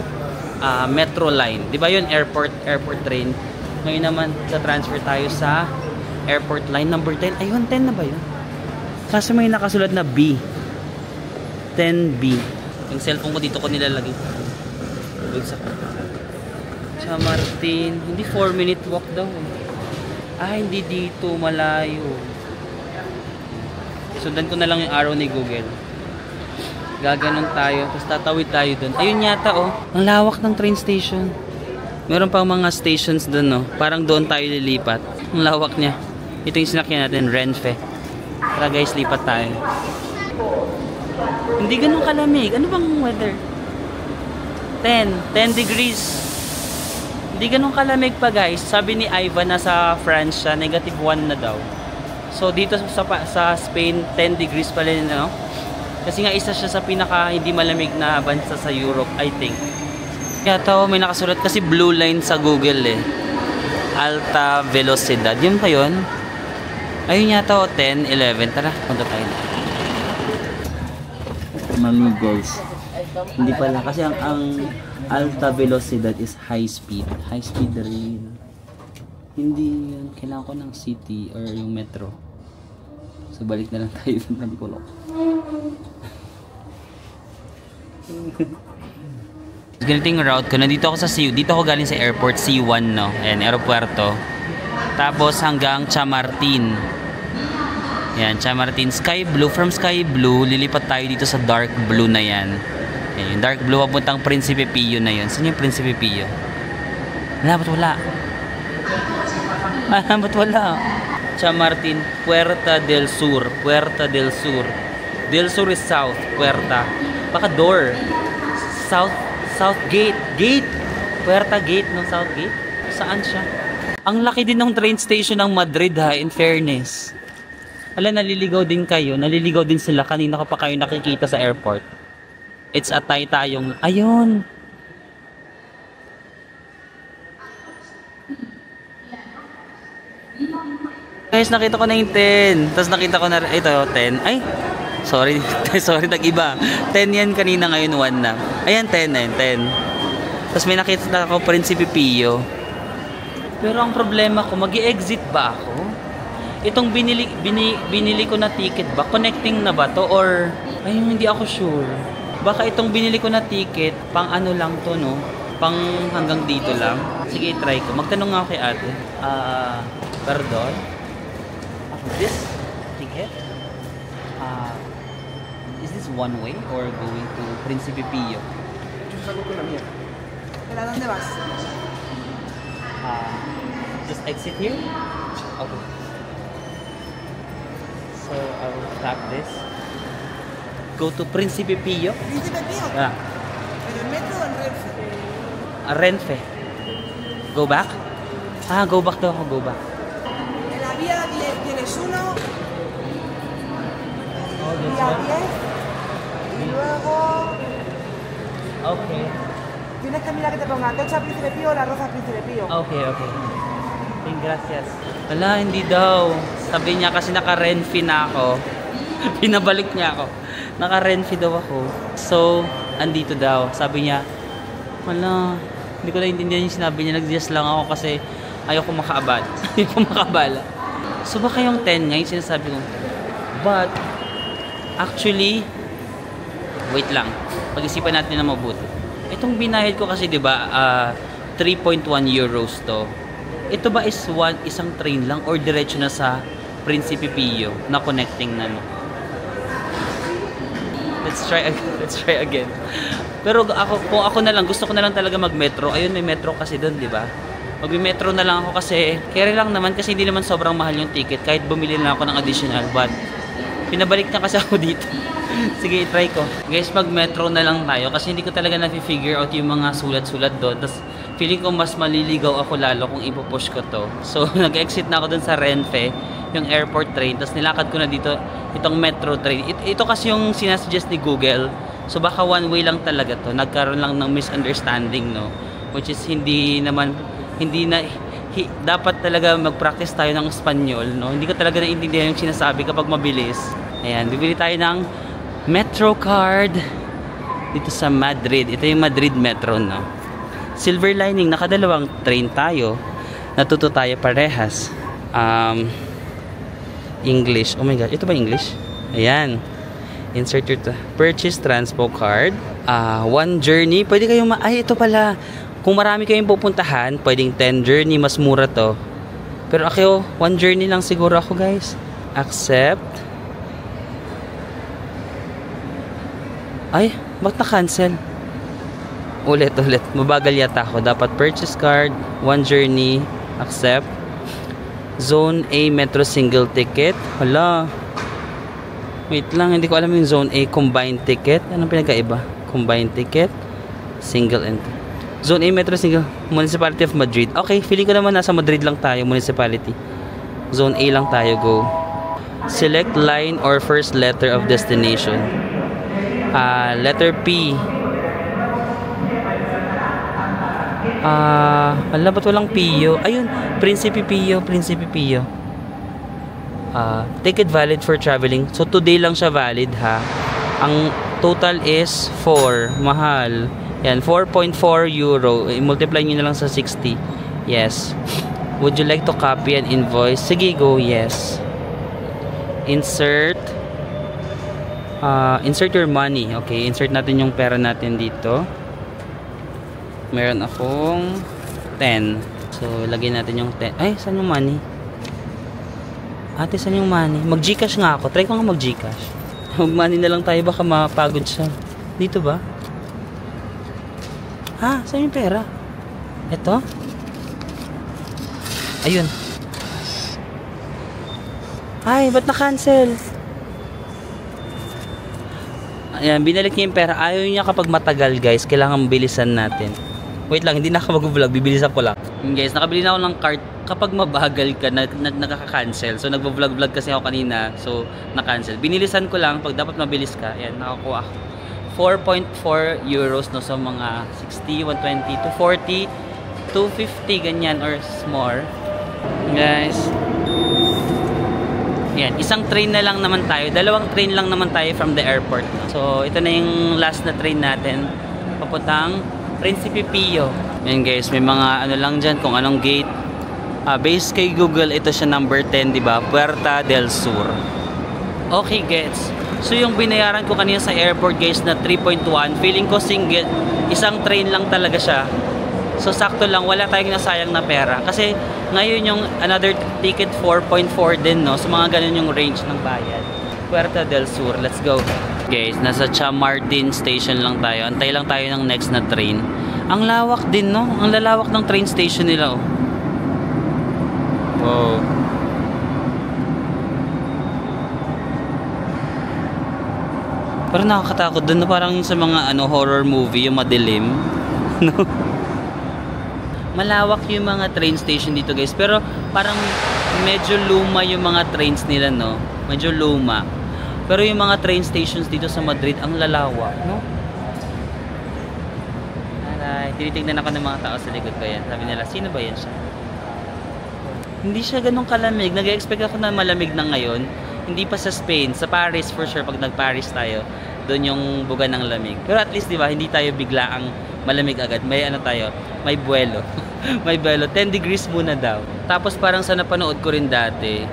metro line. 'Di ba 'yun, airport train? Ngayon naman transfer tayo sa airport line number 10. Ayun, 10 na ba 'yun? Kasi may nakasulat na B. 10B. Yung cellphone ko dito ko nilalagay. Chamartin, hindi 4-minute walk daw. Hindi dito, malayo. Sundan ko na lang yung arrow ni Google. Gaganon tayo, tapos tatawid tayo dun. Ayun yata oh, ang lawak ng train station. Meron pang mga stations dun, no? Parang doon tayo lilipat. Ang lawak niya. Ito yung sinakyan natin, Renfe. Tara guys, lipat tayo. Hindi ganun kalamig. Ano bang weather? 10 degrees. Hindi ganun kalamig pa guys. Sabi ni Ivan na sa France siya, -1 na daw. So dito sa Spain, 10 degrees pa rin, no? Kasi nga isa siya sa pinaka hindi malamig na bansa sa Europe, I think. Kaya to, may nakasulat kasi blue line sa Google eh. Alta Velocidad. Yun pa yun? Ayun yata o, 10, 11. Tara, punta tayo na. Mami guys. Hindi pala. Kasi ang Alta Velocidad is high speed. High speed rail. Hindi yun. Kailangan ko ng city or yung metro. So balik na lang tayo sa Bicolor. Ganitong route ko. Nandito ako sa CU. Dito ako galing sa airport C1, no? Ayan, aeropuerto. Tapos hanggang Chamartin. Ayan, Chamartin. Sky Blue. From Sky Blue, lilipat tayo dito sa dark blue na yan. Ayan, yung dark blue papuntang Principe Pio na yun. Saan yung Principe Pio? Ba't wala? Ba't wala? Chamartin, Puerta del Sur. Puerta del Sur. Del Sur is south. Puerta. Baka door. South Gate. Gate. Puerta Gate ng South Gate. Saan siya? Ang laki din ng train station ng Madrid ha, in fairness. Naliligaw din kayo. Naliligaw din sila. Kanina ko pa kayo nakikita sa airport. It's a tayong... Ayun. Guys, nakita ko na yung 10. Tapos nakita ko na ito, 10. Ay, sorry. Sorry, nag-iba. 10 yan kanina, ngayon 1 na. Ayan, 10 na yun, 10. Tapos may nakita na ako, Principe Pio. Pero ang problema ko, mag-i-exit ba ako? Itong binili ko na ticket ba? Connecting na ba to? Or, ayun, hindi ako sure. Baka itong binili ko na ticket, pang ano lang to, no? Pang hanggang dito lang. Sige, try ko. Magtanong nga ako kay ate. Pardon? This ticket, is this one way or going to Principe Pio? ¿Pero a dónde vas? Just exit here? Okay. So I will tap this. Go to Principe Pio? ¿Príncipe Pío? Yeah. ¿Pero en metro o en Renfe? Renfe. Go back? Go back daw ako. Go back. En la vía tienes uno. día 10. Y luego Okay. tienes que mirar que te ponga tocha Príncipe Pío o la rosa Príncipe Pío. Okay, okay. Gracias. Wala, hindi daw. Sabi niya kasi naka-Renfe na ako. Pinabalik niya ako. Naka-Renfe daw ako. So, andito daw. Sabi niya, wala, hindi ko naiintindihan yung sinabi niya. Nag-yes lang ako kasi ayoko makaabala. Ayoko makabala. So, baka yung 10 nga yung sinasabi ko. But, actually, wait lang. Pag-isipan natin na mabuti. Itong binayad ko kasi, di ba, 3.1 euros to. Ito ba is isang train lang or diretso na sa Príncipe Pío na connecting na no? Let's try again. Pero kung ako na lang, gusto ko na lang talaga mag-metro. Ayun, may metro kasi doon, di ba? Mag-metro na lang ako kasi carry lang naman kasi hindi naman sobrang mahal yung ticket kahit bumili na ako ng additional, but pinabalik na kasi ako dito. Sige, try ko. Guys, mag-metro na lang tayo kasi hindi ko talaga na-figure out yung mga sulat-sulat doon. Tapos feeling ko mas maliligaw ako lalo kung ipupush ko to. So, nag-exit na ako dun sa Renfe, yung airport train. Tapos nilakad ko na dito itong metro train. Ito kasi yung sinasuggest ni Google. So, baka one way lang talaga to. Nagkaroon lang ng misunderstanding, no? Which is dapat talaga mag-practice tayo ng Espanyol, no? Hindi ko talaga naiintindihan yung sinasabi kapag mabilis. Ayan, bibili tayo ng Metro card dito sa Madrid. Ito yung Madrid Metro, no? Silver lining, nakadalawang train tayo. Natuto tayo parehas. English. Oh my god, ito ba English? Ayan. Insert your purchase transpo card. One journey. Pwede kayong ay, ito pala. Kung marami kayong pupuntahan, pwedeng 10 journey, mas mura to. Pero ako, one journey lang siguro ako, guys. Accept. Ay, bakit na-cancel? Ulit. Mabagal yata ako. Dapat purchase card, one journey, accept. Zone A Metro single ticket. Hala. Wait lang, hindi ko alam yung Zone A combined ticket. Anong pinagkaiba? Combined ticket, single entry. Zone A Metro single, Municipality of Madrid. Okay, feeling ko naman nasa Madrid lang tayo, municipality. Zone A lang tayo, go. Select line or first letter of destination. Letter P. Wala, ba't walang Pio? Ayun, Príncipe Pío. Ticket valid for traveling. So, today lang siya valid, ha? Ang total is 4. Mahal. Yan, 4.4 euro. I-multiply nyo na lang sa 60. Yes. Would you like to copy an invoice? Sige, go. Yes. Insert your money. Okay, insert natin yung pera natin dito. Meron akong 10. So, lagay natin yung 10. Ay, saan yung money? Ate, saan yung money? Mag-Gcash nga ako. Try ko nga mag-Gcash. Mag-money na lang tayo. Baka mapagod siya. Dito ba? Saan yung pera? Ito? Ayun. Ay, ba't na-cancel? Ayan, binalik niya yung pera. Ayaw niya kapag matagal, guys. Kailangan bilisan natin. Wait lang, hindi na ako mag-vlog. Bibilisan ko lang. Guys, nakabili na ako ng cart. Kapag mabagal ka, nakaka-cancel. So, nagvo-vlog kasi ako kanina. So, na-cancel. Binilisan ko lang. Pag dapat mabilis ka, ayan, nakakuha ako. 4.4 euros, no? So, mga 60, 120, 240, 250, ganyan, or more. Guys. Yan, isang train na lang naman tayo. Dalawang train lang naman tayo from the airport. No? So, ito na yung last na train natin. Papuntang Príncipe Pío. Yan guys, may mga ano lang dyan kung anong gate. Based kay Google, ito siya number 10, diba? Puerta del Sur. Okay, gets. So, yung binayaran ko kanina sa airport guys na 3.1, feeling ko single, isang train lang talaga siya. So, sakto lang, wala tayong nasayang na pera. Kasi, ngayon yung another ticket 4.4 din, no? So, mga ganun yung range ng bayad. Puerta del Sur, let's go. Guys, nasa Chamartin station lang tayo. Antay lang tayo ng next na train. Ang lawak din, no? Ang lalawak ng train station nila, oh. Wow. Pero nakakatakot dun, no? Parang sa mga horror movie, yung madilim. No? Malawak yung mga train station dito, guys. Pero parang medyo luma yung mga trains nila, no? Medyo luma. Pero yung mga train stations dito sa Madrid, ang lalawak, no? Alay, tinitignan ako ng mga tao sa likod ko yan. Sabi nila, sino ba yan siya? Hindi siya ganun kalamig. Nag-expect ako na malamig na ngayon. Hindi pa sa Spain. Sa Paris for sure, pag nag-Paris tayo, doon yung buga ng lamig. Pero at least, di ba, hindi tayo biglaang malamig agad. May ano tayo, may buwelo. May buwelo. 10 degrees muna daw. Tapos parang sa napanood ko rin dati,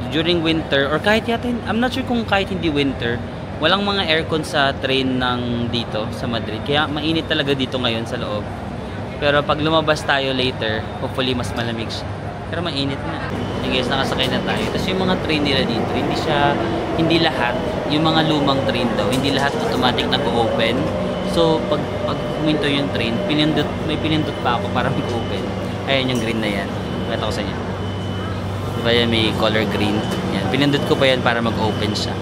during winter, or kahit yata, I'm not sure kung kahit hindi winter, walang mga aircon sa train ng dito sa Madrid. Kaya mainit talaga dito ngayon sa loob. Pero pag lumabas tayo later, hopefully mas malamig siya. Pero mainit na. Hey guys, nakasakay na tayo. Tapos yung mga train nila dito, hindi lahat, yung mga lumang train daw, hindi lahat automatic nag-open. So, pag huminto yung train, may pinindot pa ako para mag-open. Ayan yung green na yan. Pakita ko sa inyo. Diba yan, may color green. Yan. Pinindot ko pa yan para mag-open siya.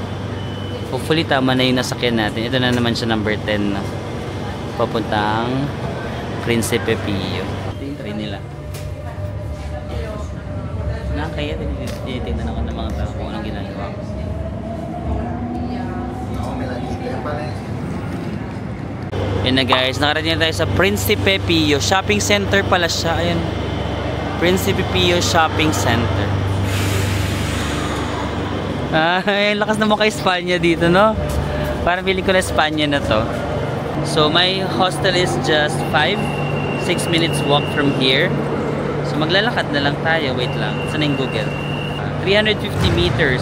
Hopefully, tama na yung nasakyan natin. Ito na naman siya, number 10 na. Papuntang Príncipe Pío. Ito yung train nila. Kaya tinitignan ako ng mga tao kung anong ginagawa ko. Yan na guys, nakarating na tayo sa Príncipe Pío. Shopping center pala siya. Ayan. Príncipe Pío Shopping Center. Ay, lakas na mo kay Espanya dito, no? Parang feeling ko na Espanya na to. So, my hostel is just 6 minutes walk from here. So maglalakad na lang tayo. Wait lang. Saan yung Google? 350 meters.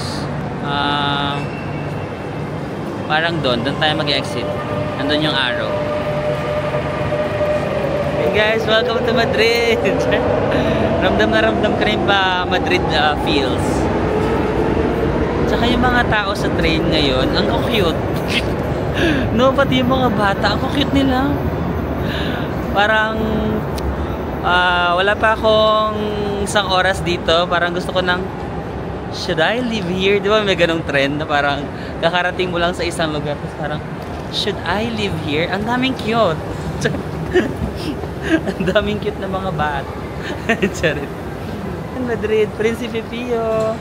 Parang doon tayo mag-exit. Nandun yung arrow. Hey guys, welcome to Madrid. Ramdam na ramdam ka rin ba Madrid feels. Tsaka yung mga tao sa train ngayon, ang cute. No, pati yung mga bata, ang cute nila. Parang wala pa akong isang oras dito. Parang gusto ko ng, should I live here? Di ba may ganong trend na parang kakarating mo lang sa isang lugar. Tapos parang, should I live here? Ang daming cute. Ang daming cute na mga bat. Charit. Madrid, Príncipe Pío.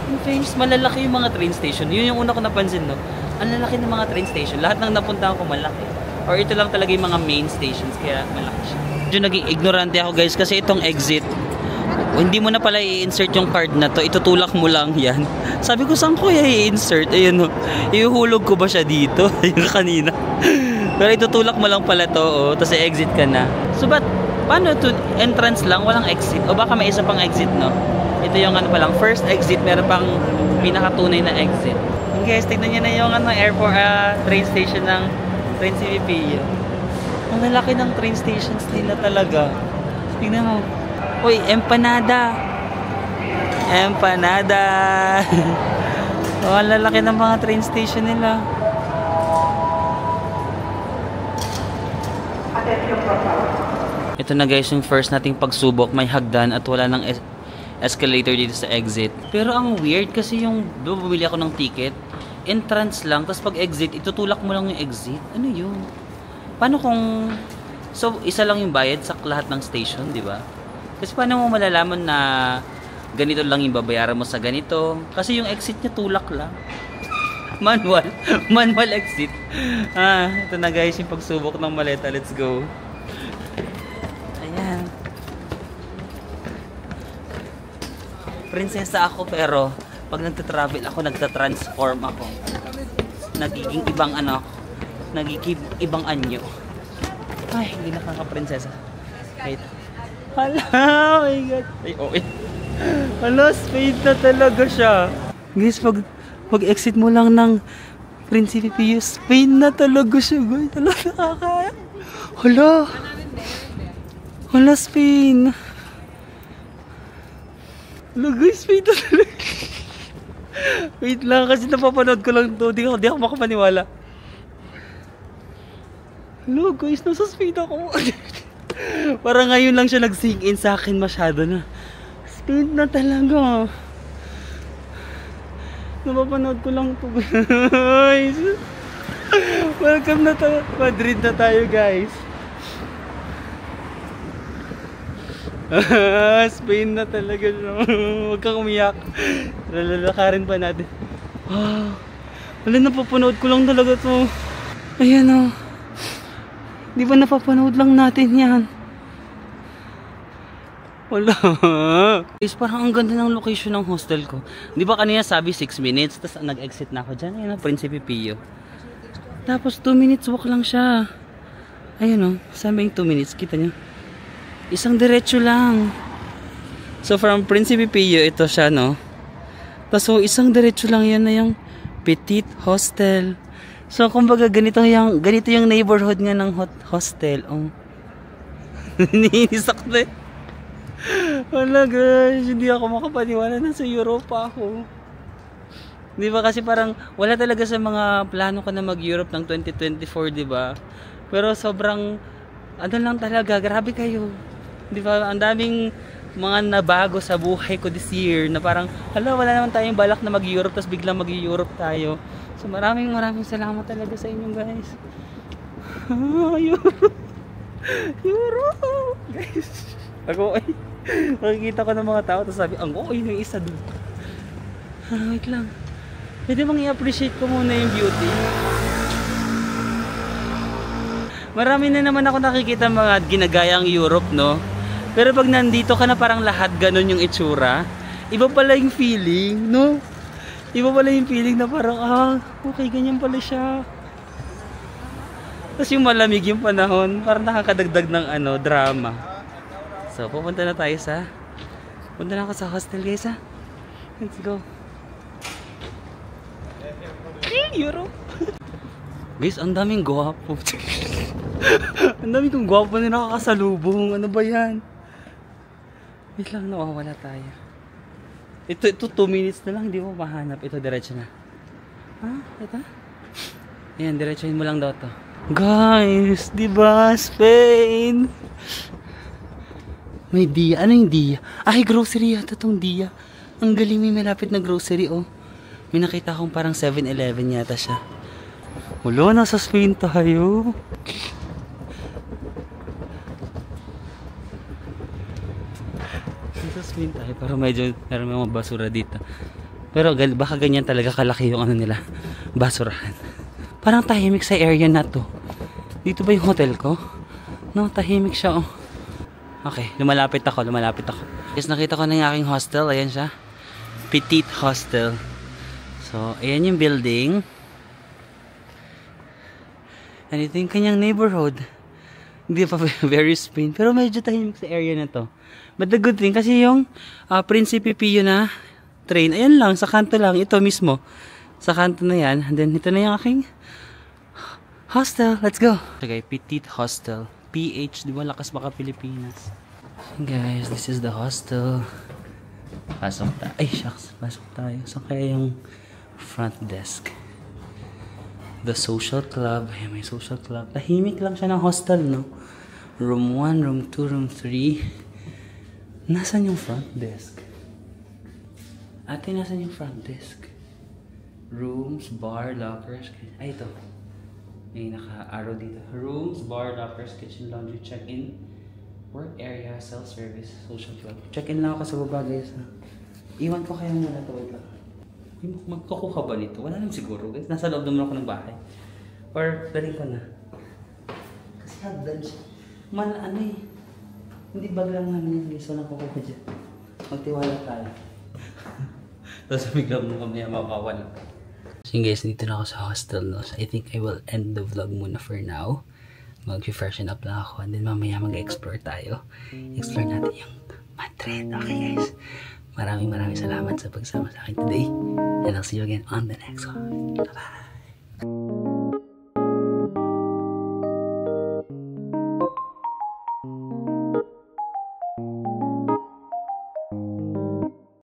Ang famous, malalaki yung mga train station. Yun yung una ko napansin, no? Ang lalaki ng mga train station. Lahat ng napuntahan ko malaki. Or ito lang talaga yung mga main stations, kaya malaki siya. Medyo naging ignorante ako guys kasi itong exit, hindi mo na pala i-insert yung card na to, itutulak mo lang yan. Sabi ko, saan ko i-insert? Ayun, ihuhulog ko ba siya dito? Yung kanina. Pero itutulak mo lang pala to, oh, tapos i-exit ka na. So paano ito? Entrance lang, walang exit? O baka may isa pang exit, no? Ito yung ano palang, first exit, meron pang pinakatunay na exit. And guys, tignan nyo na yung airport, train station ng Príncipe Pío. Ang lalaki ng train stations nila talaga. Tingnan mo. Uy, empanada. Empanada. Oh, ang lalaki ng mga train station nila. Ito na guys yung first nating pagsubok. May hagdan at wala ng escalator dito sa exit. Pero ang weird kasi yung bumili ako ng ticket, entrance lang, tapos pag exit, itutulak mo lang yung exit. Ano yun? Paano kung... So, isa lang yung bayad sa lahat ng station, di ba? Kasi paano mo malalaman na ganito lang yung babayaran mo sa ganito? Kasi yung exit niya tulak lang. Manual. Manual exit. Ito na guys yung pagsubok ng maleta. Let's go. Ayan. Prinsesa ako pero pag nagta-travel ako, nagta-transform ako. Nagiging ibang ano, nagiging ibang anyo. Ay, hindi nakaka-prinsesa. Wait. Hala, oh my god. Ay, okay. Hala, speed na talaga siya. Guys, pag exit mo lang ng Príncipe Pío, speed na talaga siya, guys. Hala, nakakaya. Hala. Hala, speed. Hala, guys, speed na talaga. Wait lang, kasi napapanood ko lang to. Di ako makapaniwala. Hello guys, nasa speed ako. Parang ngayon lang siya nag-sink in sa akin masyado na. Speed na talaga. Napapanood ko lang to guys. Welcome na tayo. Madrid na tayo guys. Spain na talaga siya. Huwag kang umiyak. Lalakarin pa natin. Wala, napapanood ko lang talaga to. Ayan o. Di ba napapanood lang natin yan? Wala. Guys, parang ang ganda ng location ng hostel ko. Di ba kanina sabi 6 minutes, tapos nag-exit na ako dyan. Ayan o, Principe Pio. Tapos 2 minutes walk lang siya. Ayan o, sabi yung 2 minutes, kita nyo. Isang diretso lang. So from Principe Pio, ito siya, no? Tapos so, isang diretso lang yan na yung Petit Hostel. So kumbaga ganito yung neighborhood nga ng hostel. Oh. Niniinis ako na. Wala guys, hindi ako makapaniwala na sa Europa ako. Di ba kasi parang wala talaga sa mga plano ko na mag-Europe ng 2024, di ba? Pero sobrang ano lang talaga, grabe kayo. Di ba? Ang daming mga nabago sa buhay ko this year na parang hala, wala naman tayong balak na mag-Europe tapos biglang mag-Europe tayo. So maraming salamat talaga sa inyo guys. Europe. Europe. Guys. Ako ay nakikita ko ng mga tao tapos sabi, ang okay yung isa doon. Wait lang. Pwede bang i-appreciate ko muna yung beauty? Marami na naman ako nakikita mga ginagayang Europe, no? Pero pag nandito ka na parang lahat ganun yung itsura, iba pala yung feeling, no? Iba pala yung feeling na parang, okay, ganyan pala siya. Tapos yung malamig yung panahon, parang nakakadagdag ng drama. So, punta na ako sa hostel guys, ha? Let's go. Europe. Guys, ang daming gwapo. Ang daming kong gwapo na nakakasalubong. Ano ba yan? Wait lang, nawawala tayo. Ito 2 minutes na lang, hindi mo mahanap. Ito, diretso na. Ito? Ayan, diretsohin mo lang daw to. Guys, di ba? Spain! May Dia. Ano yung Dia? Ay, grocery yata tong Dia. Ang galing, may malapit na grocery, oh. May nakita akong parang 7-Eleven yata siya. Wala, nasa Spain tayo. Nasa Spain tayo, pero medyo meron mga basura dito. Pero baka ganyan talaga kalaki yung nila, basurahan. Parang tahimik sa area na to. Dito ba yung hotel ko? No, tahimik siya, oh. Okay, lumalapit ako. Yes, nakita ko na yung aking hostel. Ayan siya. Petit Hostel. So, ayan yung building. And ito yung kanyang neighborhood. Hindi pa very Spain. Pero medyo tahimik sa area na to. But the good thing, kasi yung Principe Pio na train, ayan lang, sa kanto lang. Ito mismo. Sa kanto na yan. And then, ito na yung aking hostel. Let's go. Okay, Petit Hostel. PH, di ba lakas baka Pilipinas. Guys, this is the hostel. Pasok tayo. Ay, shucks. Pasok tayo. So, kaya yung front desk. The social club. Ay, may social club. Tahimik lang siya ng hostel, no? Room 1, room 2, room 3. Nasaan yung front desk? Ate, nasaan yung front desk? Rooms, bar, lockers. Ay, ito. May naka-arrow dito. Rooms, bar, lockers, kitchen, laundry, check-in, work area, self-service, social club. Check-in lang ako sa baba guys. Iwan ko kayo muna ito. Wait lang. Magkukuha ba nito? Wala naman siguro guys. Nasa loob naman ako ng bahay. Or daling ko na. Kasi hagdan siya. Hindi bag lang namin yung guys. Walang kukuha dyan. Magtiwala tayo. Tapos biglang mo kami makawala. So guys, dito na ako sa hostel, no? So I think I will end the vlog muna for now. Mag-freshen up lang ako and then mamaya mag-explore tayo. Explore natin yung Madrid. Okay guys, maraming salamat sa pagsama sa akin today and I'll see you again on the next one. Bye bye.